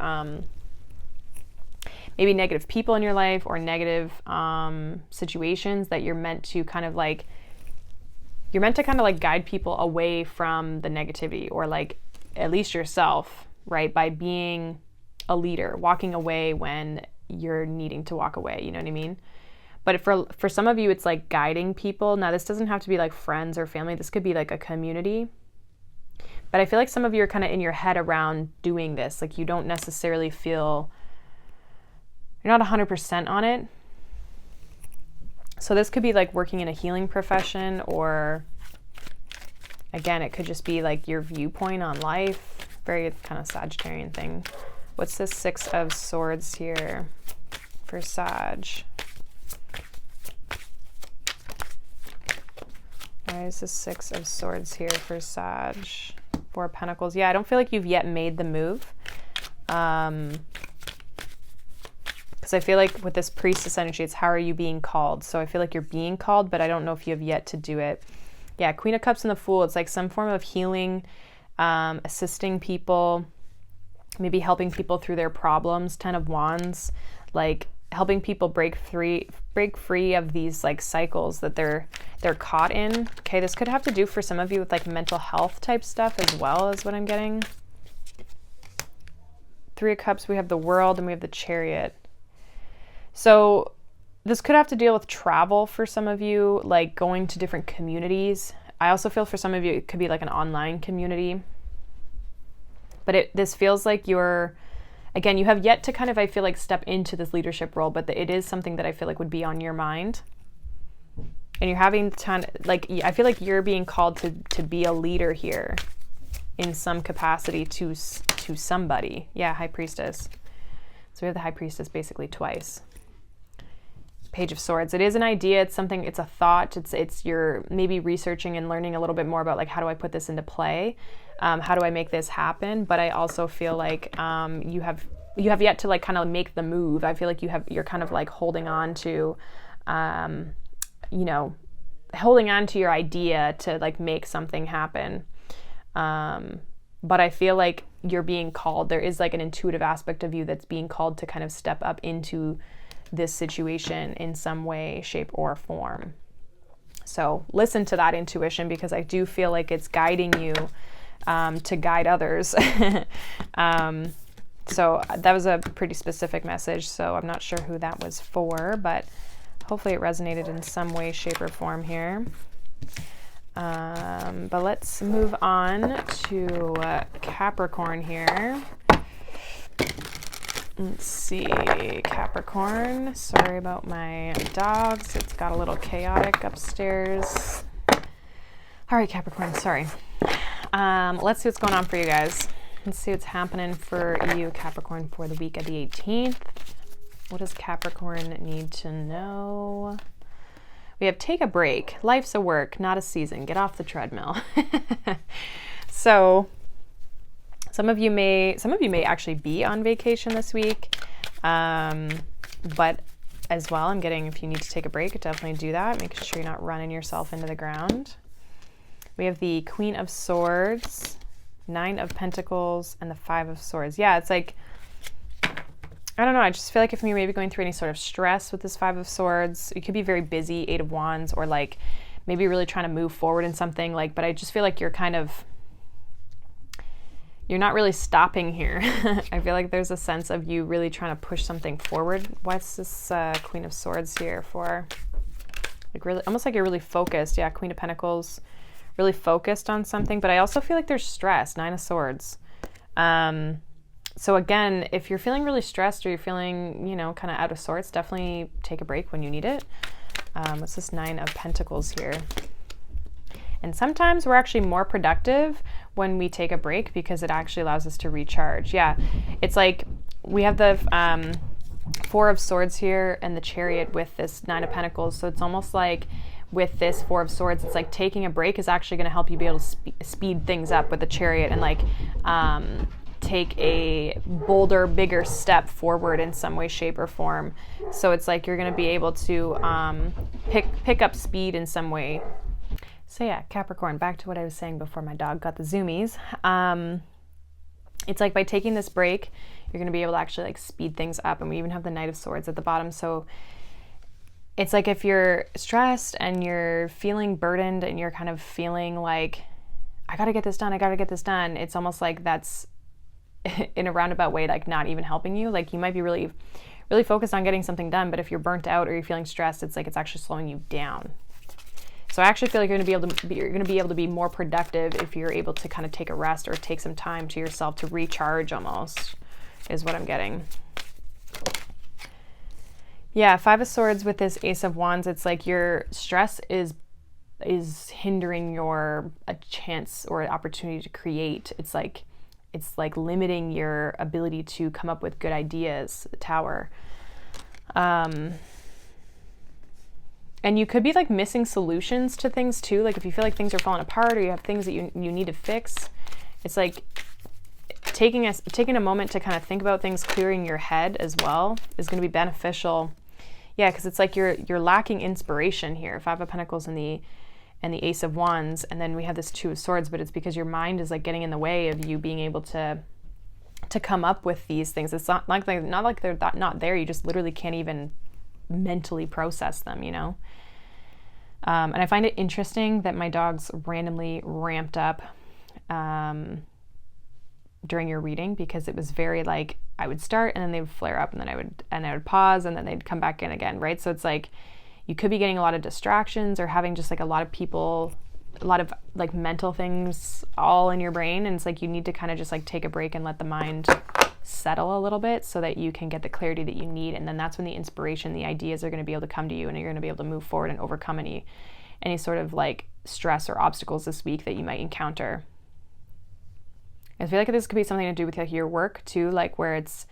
maybe negative people in your life or negative situations that you're meant to kind of like, guide people away from the negativity, or like at least yourself, right? By being a leader, walking away when you're needing to walk away, you know what I mean? But for some of you, it's like guiding people. Now, this doesn't have to be like friends or family. This could be like a community. But I feel like some of you are kind of in your head around doing this. Like you don't necessarily feel, you're not 100% on it. So this could be like working in a healing profession, or again, it could just be like your viewpoint on life. Very kind of Sagittarian thing. What's this Six of Swords here for Sag? Why is this Six of Swords here for Sag? Four of Pentacles. Yeah, I don't feel like you've yet made the move. Because I feel like with this Priestess energy, it's how are you being called? So I feel like you're being called, but I don't know if you have yet to do it. Yeah, Queen of Cups and the Fool. It's like some form of healing, assisting people, maybe helping people through their problems. Ten of Wands, like helping people break free of these like cycles that they're caught in. Okay, this could have to do for some of you with like mental health type stuff as well, as what I'm getting. Three of Cups, we have the World, and we have the Chariot. So this could have to deal with travel for some of you, like going to different communities. I also feel for some of you, it could be like an online community. But this feels like you're, again, you have yet to kind of, I feel like, step into this leadership role, but it is something that I feel like would be on your mind. And you're having time, like, I feel like you're being called to be a leader here in some capacity to somebody. Yeah, High Priestess. So we have the High Priestess basically twice. Page of Swords. It is an idea. It's something, it's a thought. It's you're maybe researching and learning a little bit more about like, how do I put this into play? How do I make this happen? But I also feel like you have yet to like kind of make the move. I feel like you're kind of like holding on to, holding on to your idea to like make something happen. But I feel like you're being called. There is like an intuitive aspect of you that's being called to kind of step up into this situation in some way, shape, or form. So listen to that intuition, because I do feel like it's guiding you to guide others. So that was a pretty specific message, so I'm not sure who that was for, but hopefully it resonated in some way, shape, or form here. But let's move on to Capricorn here. Let's see, Capricorn. Sorry about my dogs. It's got a little chaotic upstairs. All right, Capricorn, sorry. Let's see what's going on for you guys. Let's see what's happening for you, Capricorn, for the week of the 18th. What does Capricorn need to know? We have take a break. Life's a work, not a season. Get off the treadmill. So some of you may actually be on vacation this week. But as well, I'm getting, if you need to take a break, definitely do that. Make sure you're not running yourself into the ground. We have the Queen of Swords, Nine of Pentacles, and the Five of Swords. Yeah, it's like, I don't know. I just feel like if you're maybe going through any sort of stress with this Five of Swords, you could be very busy, Eight of Wands, or like maybe really trying to move forward in something. Like, but I just feel like you're not really stopping here. I feel like there's a sense of you really trying to push something forward. What's this Queen of Swords here for? Like really, almost like you're really focused. Yeah, Queen of Pentacles, really focused on something. But I also feel like there's stress. Nine of Swords. So again, if you're feeling really stressed or you're feeling, you know, kind of out of sorts, definitely take a break when you need it. What's this Nine of Pentacles here? And sometimes we're actually more productive when we take a break because it actually allows us to recharge. Yeah, it's like we have the Four of Swords here and the Chariot with this Nine of Pentacles. So it's almost like with this Four of Swords, it's like taking a break is actually going to help you be able to speed things up with the Chariot and like take a bolder, bigger step forward in some way, shape, or form. So it's like you're going to be able to pick up speed in some way. So yeah, Capricorn, back to what I was saying before my dog got the zoomies. It's like by taking this break, you're going to be able to actually like speed things up. And we even have the Knight of Swords at the bottom. So it's like if you're stressed and you're feeling burdened and you're kind of feeling like, I got to get this done, I got to get this done. It's almost like that's in a roundabout way, like not even helping you. Like you might be really, really focused on getting something done, but if you're burnt out or you're feeling stressed, it's like it's actually slowing you down. So I actually feel like you're going to be able to be more productive if you're able to kind of take a rest or take some time to yourself to recharge almost, is what I'm getting. Yeah, Five of Swords with this Ace of Wands, it's like your stress is hindering your a chance or an opportunity to create. It's like limiting your ability to come up with good ideas, the Tower. And you could be like missing solutions to things too. Like if you feel like things are falling apart or you have things that you need to fix, it's like taking a moment to kind of think about things, clearing your head as well is going to be beneficial. Yeah, because it's like you're lacking inspiration here. Five of Pentacles and the Ace of Wands, and then we have this Two of Swords, but it's because your mind is like getting in the way of you being able to come up with these things. It's not like they're not there. You just literally can't even mentally process them, you know? And I find it interesting that my dogs randomly ramped up during your reading, because it was very like I would start and then they would flare up and then I would pause and then they'd come back in again, right? So it's like you could be getting a lot of distractions or having just like a lot of like mental things all in your brain, and it's like you need to kind of just like take a break and let the mind settle a little bit so that you can get the clarity that you need, and then that's when the inspiration, the ideas are going to be able to come to you, and you're going to be able to move forward and overcome any sort of like stress or obstacles this week that you might encounter. I feel like this could be something to do with like your work too, like where it's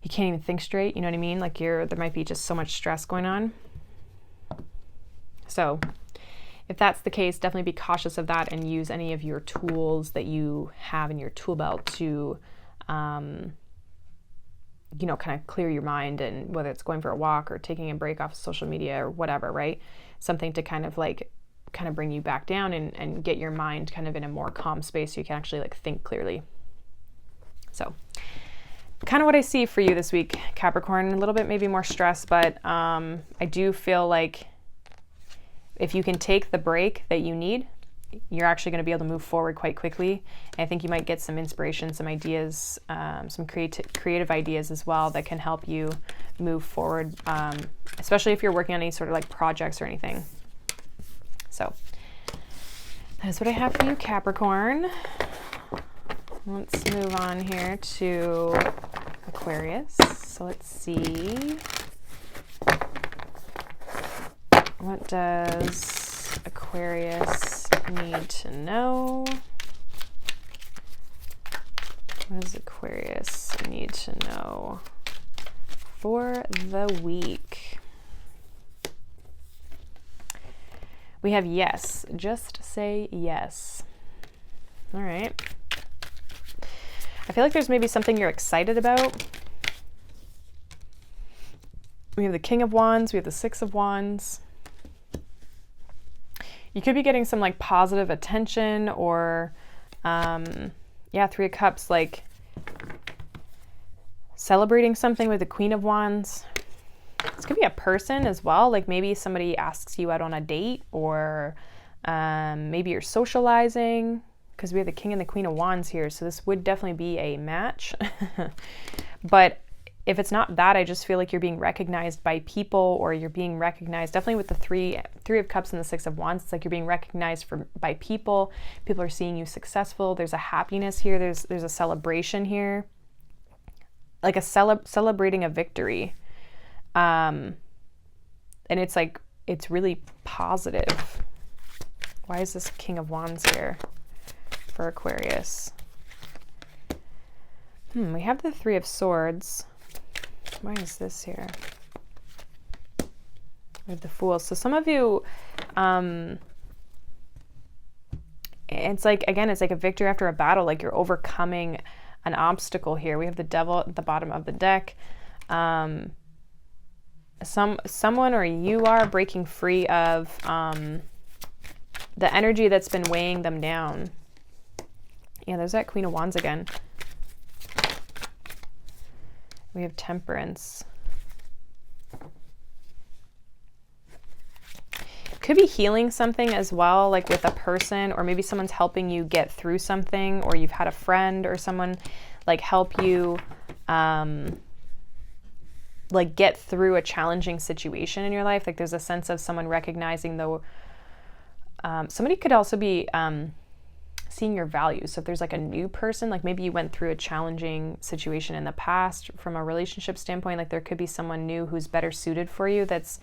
you can't even think straight, you know what I mean? Like there might be just so much stress going on. So if that's the case, definitely be cautious of that and use any of your tools that you have in your tool belt to kind of clear your mind, and whether it's going for a walk or taking a break off of social media or whatever, right? Something to kind of bring you back down and get your mind kind of in a more calm space so you can actually like think clearly. So kind of what I see for you this week, Capricorn. A little bit maybe more stress, but I do feel like if you can take the break that you need, you're actually going to be able to move forward quite quickly. And I think you might get some inspiration, some ideas, some creative ideas as well that can help you move forward, especially if you're working on any sort of like projects or anything. So that is what I have for you, Capricorn. Let's move on here to Aquarius. So let's see. What does Aquarius need to know? What does Aquarius need to know for the week? We have yes. Just say yes. All right. I feel like there's maybe something you're excited about. We have the King of Wands. We have the Six of Wands. You could be getting some like positive attention or, Three of Cups. So celebrating something with the Queen of Wands. This could be a person as well. Like maybe somebody asks you out on a date, or maybe you're socializing, because we have the King and the Queen of Wands here. So this would definitely be a match. But if it's not that, I just feel like you're being recognized by people, or you're being recognized definitely with the three of Cups and the Six of Wands. It's like you're being recognized by people. People are seeing you successful. There's a happiness here. There's a celebration here, like a celebrating a victory. And it's like, it's really positive. Why is this King of Wands here for Aquarius? We have the Three of Swords. Why is this here? We have the Fool. So some of you, it's like, again, it's like a victory after a battle, like you're overcoming an obstacle here. We have the Devil at the bottom of the deck. Someone or you are breaking free of the energy that's been weighing them down. Yeah, there's that Queen of Wands again. We have Temperance. Could be healing something as well, like with a person, or maybe someone's helping you get through something, or you've had a friend or someone like help you like get through a challenging situation in your life. Like there's a sense of someone recognizing though. Somebody could also be seeing your values. So if there's like a new person, like maybe you went through a challenging situation in the past from a relationship standpoint, like there could be someone new who's better suited for you, that's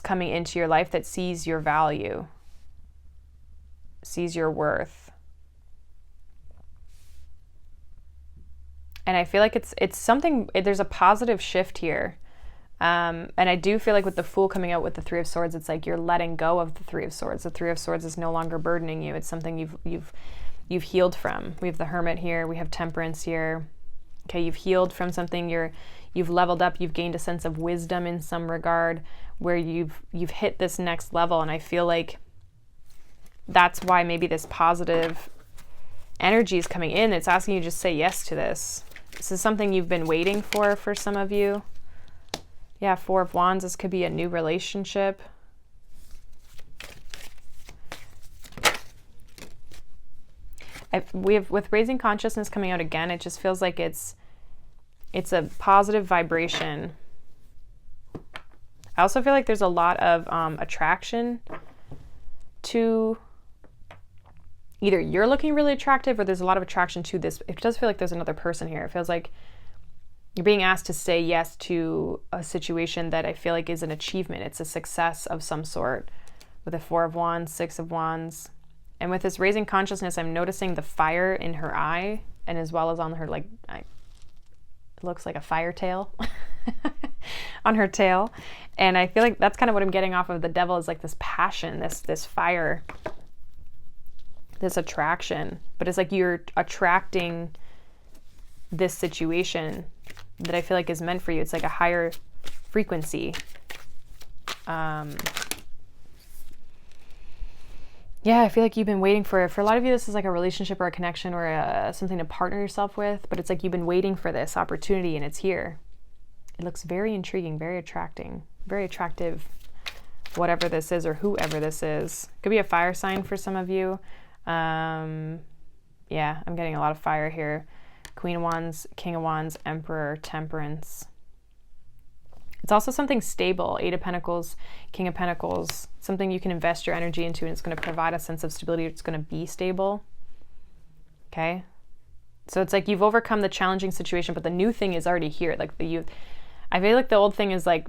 coming into your life, that sees your value, sees your worth. And I feel like it's something, there's a positive shift here. And I do feel like with the Fool coming out with the Three of Swords, it's like you're letting go of the Three of Swords. The Three of Swords is no longer burdening you. It's something you've healed from. We have the Hermit here. We have Temperance here. Okay, you've healed from something. You've leveled up. You've gained a sense of wisdom in some regard, where you've hit this next level. And I feel like that's why maybe this positive energy is coming in. It's asking you to just say yes to this. This is something you've been waiting for some of you. Yeah, Four of Wands, this could be a new relationship. We have, with Raising Consciousness coming out again, it just feels like it's a positive vibration. I also feel like there's a lot of attraction to, either you're looking really attractive, or there's a lot of attraction to this. It does feel like there's another person here. It feels like you're being asked to say yes to a situation that I feel like is an achievement. It's a success of some sort, with a Four of Wands, Six of Wands. And with this Raising Consciousness, I'm noticing the fire in her eye, and as well as on her, like, it looks like a fire tail on her tail. And I feel like that's kind of what I'm getting off of the Devil, is like this passion, this fire, this attraction. But it's like you're attracting this situation that I feel like is meant for you. It's like a higher frequency. Yeah, I feel like you've been waiting for a lot of you, this is like a relationship or a connection or something to partner yourself with, but it's like you've been waiting for this opportunity, and it's here. It looks very intriguing, very attractive, whatever this is or whoever this is. Could be a fire sign for some of you. Yeah, I'm getting a lot of fire here. Queen of Wands, King of Wands, Emperor, Temperance. It's also something stable. Eight of Pentacles, King of Pentacles, something you can invest your energy into, and it's going to provide a sense of stability. It's going to be stable. Okay? So it's like you've overcome the challenging situation, but the new thing is already here. Like I feel like the old thing is like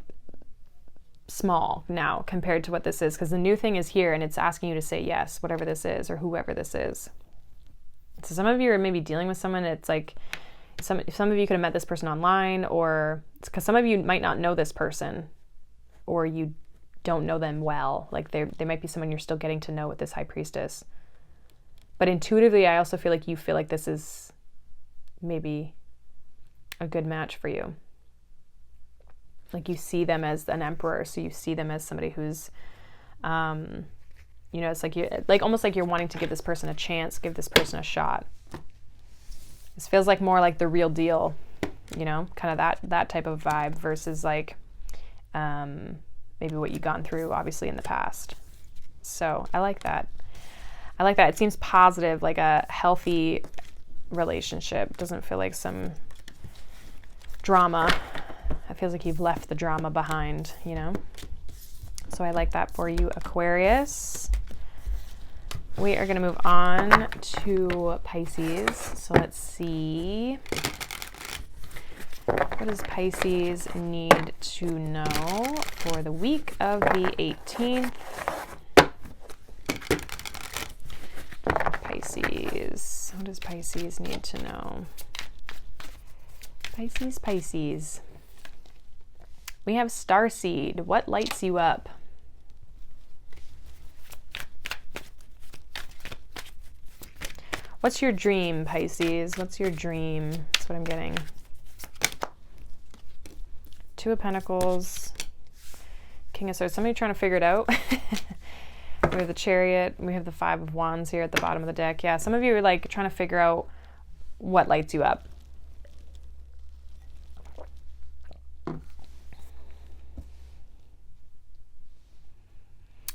small now compared to what this is, because the new thing is here, and it's asking you to say yes, whatever this is or whoever this is. So some of you are maybe dealing with someone, it's like some of you could have met this person online, or it's because some of you might not know this person, or you don't know them well. Like they might be someone you're still getting to know with this High Priestess. But intuitively, I also feel like you feel like this is maybe a good match for you. Like you see them as an emperor, so you see them as somebody who's you know, it's like you, like almost like you're wanting to give this person a chance, give this person a shot. This feels like more like the real deal, you know, kind of that type of vibe versus like maybe what you've gone through obviously in the past. So I like that. I like that. It seems positive, like a healthy relationship. Doesn't feel like some drama. It feels like you've left the drama behind, you know? So I like that for you, Aquarius. We are going to move on to Pisces. So let's see. What does Pisces need to know for the week of the 18th? Pisces. What does Pisces need to know? Pisces. We have Starseed. What lights you up? What's your dream, Pisces? What's your dream? That's what I'm getting. Two of Pentacles. King of Swords. Somebody trying to figure it out. We have the Chariot. We have the Five of Wands here at the bottom of the deck. Yeah, some of you are like trying to figure out what lights you up.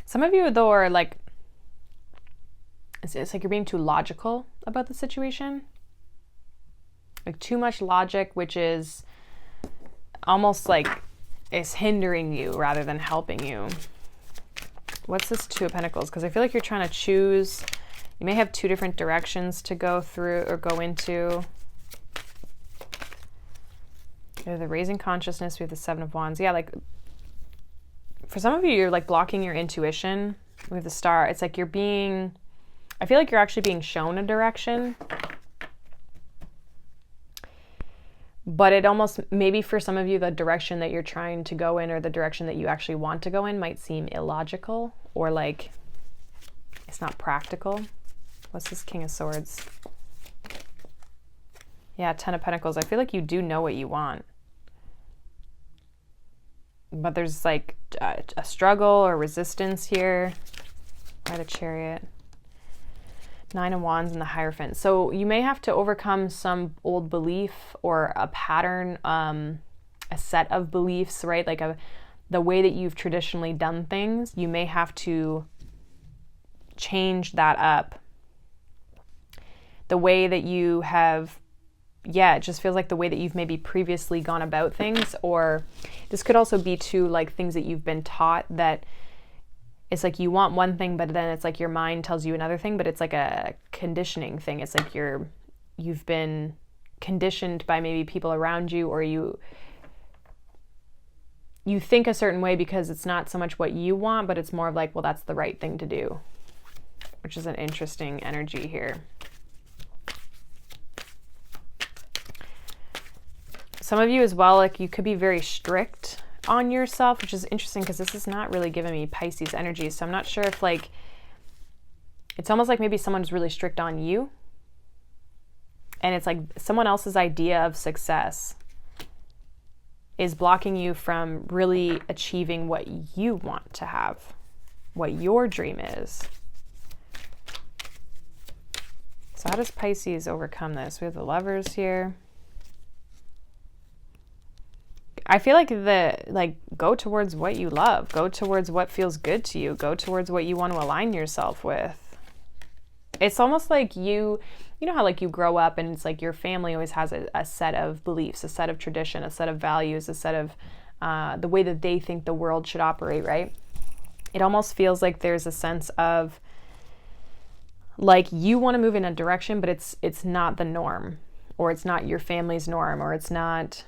Some of you, though, are like, it's like you're being too logical about the situation. Like too much logic, which is almost like is hindering you rather than helping you. What's this Two of Pentacles? Because I feel like you're trying to choose. You may have two different directions to go through or go into. We have the Raising Consciousness. We have the Seven of Wands. Yeah, like for some of you, you're like blocking your intuition. We have the Star. It's like you're being, I feel like you're actually being shown a direction. But it almost, maybe for some of you, the direction that you're trying to go in or the direction that you actually want to go in might seem illogical or like it's not practical. What's this King of Swords? Yeah, Ten of Pentacles. I feel like you do know what you want. But there's like a struggle or resistance here. By the Chariot. Nine of Wands and the Hierophant. So you may have to overcome some old belief or a pattern, a set of beliefs, right? Like the way that you've traditionally done things. You may have to change that up. The way that you have, yeah, it just feels like the way that you've maybe previously gone about things, or this could also be too like things that you've been taught that it's like you want one thing, but then it's like your mind tells you another thing, but it's like a conditioning thing. It's like you've been conditioned by maybe people around you, or you think a certain way because it's not so much what you want, but it's more of like, well, that's the right thing to do, which is an interesting energy here. Some of you as well, like you could be very strict on yourself, which is interesting because this is not really giving me Pisces energy. So I'm not sure if like, it's almost like maybe someone's really strict on you. And it's like someone else's idea of success is blocking you from really achieving what you want to have, what your dream is. So how does Pisces overcome this? We have the Lovers here. I feel like go towards what you love, go towards what feels good to you, go towards what you want to align yourself with. It's almost like you know how like you grow up and it's like your family always has a set of beliefs, a set of tradition, a set of values, a set of the way that they think the world should operate, right? It almost feels like there's a sense of like you want to move in a direction, but it's not the norm, or it's not your family's norm, or it's not,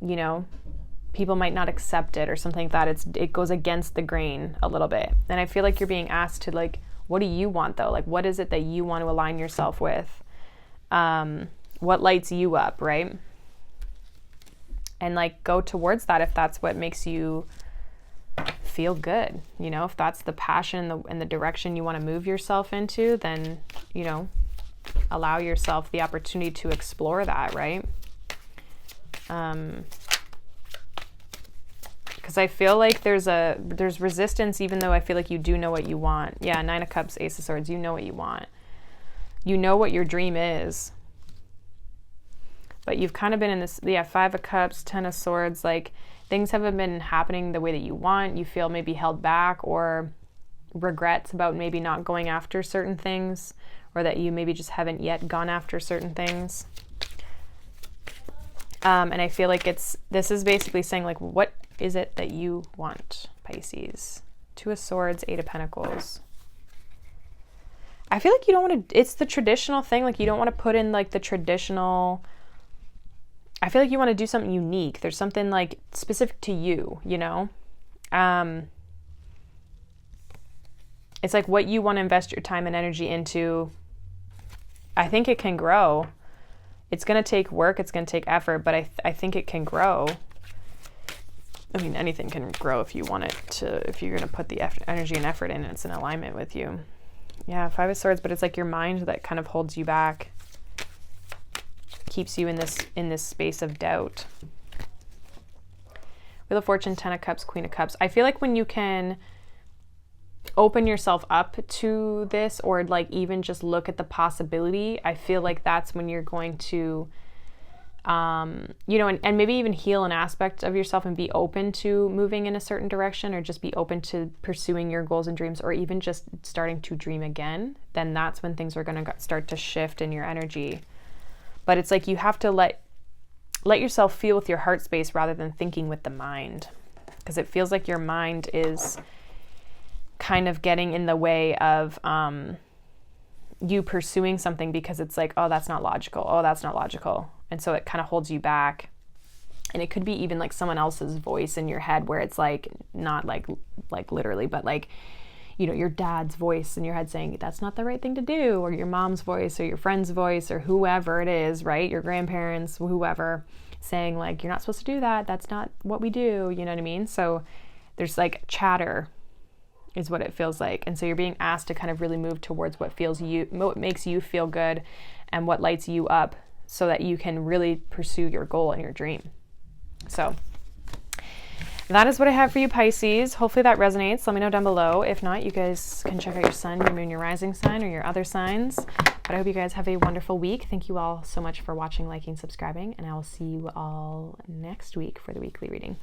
you know, people might not accept it or something like that. It goes against the grain a little bit. And I feel like you're being asked to like, what do you want though? Like, what is it that you want to align yourself with? What lights you up, right? And like go towards that if that's what makes you feel good. You know, if that's the passion and the direction you want to move yourself into, then, you know, allow yourself the opportunity to explore that, right? Because I feel like there's resistance, even though I feel like you do know what you want. Yeah, Nine of Cups, Ace of Swords, you know what you want. You know what your dream is. But you've kind of been in this, yeah, 5 of Cups, 10 of Swords, like things haven't been happening the way that you want. You feel maybe held back or regrets about maybe not going after certain things, or that you maybe just haven't yet gone after certain things. And I feel like this is basically saying like, what is it that you want, Pisces? 2 of Swords, 8 of Pentacles. I feel like you don't want to, it's the traditional thing. Like you don't want to put in like the traditional, I feel like you want to do something unique. There's something like specific to you, you know? It's like what you want to invest your time and energy into. I think it can grow. It's going to take work. It's going to take effort, but I think it can grow. I mean, anything can grow if you want it to, if you're going to put the energy and effort in, and it's in alignment with you. Yeah, 5 of Swords, but it's like your mind that kind of holds you back, keeps you in this space of doubt. Wheel of Fortune, 10 of Cups, Queen of Cups. I feel like when you can open yourself up to this, or like even just look at the possibility, I feel like that's when you're going to, you know, and maybe even heal an aspect of yourself and be open to moving in a certain direction, or just be open to pursuing your goals and dreams, or even just starting to dream again. Then that's when things are going to start to shift in your energy. But it's like you have to let yourself feel with your heart space rather than thinking with the mind, because it feels like your mind is kind of getting in the way of you pursuing something, because it's like, oh, that's not logical. Oh, that's not logical. And so it kind of holds you back. And it could be even like someone else's voice in your head, where it's like, not like literally, but like, you know, your dad's voice in your head saying that's not the right thing to do, or your mom's voice, or your friend's voice, or whoever it is, right? Your grandparents, whoever, saying like, you're not supposed to do that. That's not what we do. You know what I mean? So there's like chatter is what it feels like. And so you're being asked to kind of really move towards what makes you feel good and what lights you up, so that you can really pursue your goal and your dream. So that is what I have for you, Pisces. Hopefully that resonates. Let me know down below. If not, you guys can check out your sun, your moon, your rising sign, or your other signs. But I hope you guys have a wonderful week. Thank you all so much for watching, liking, subscribing, and I will see you all next week for the weekly reading.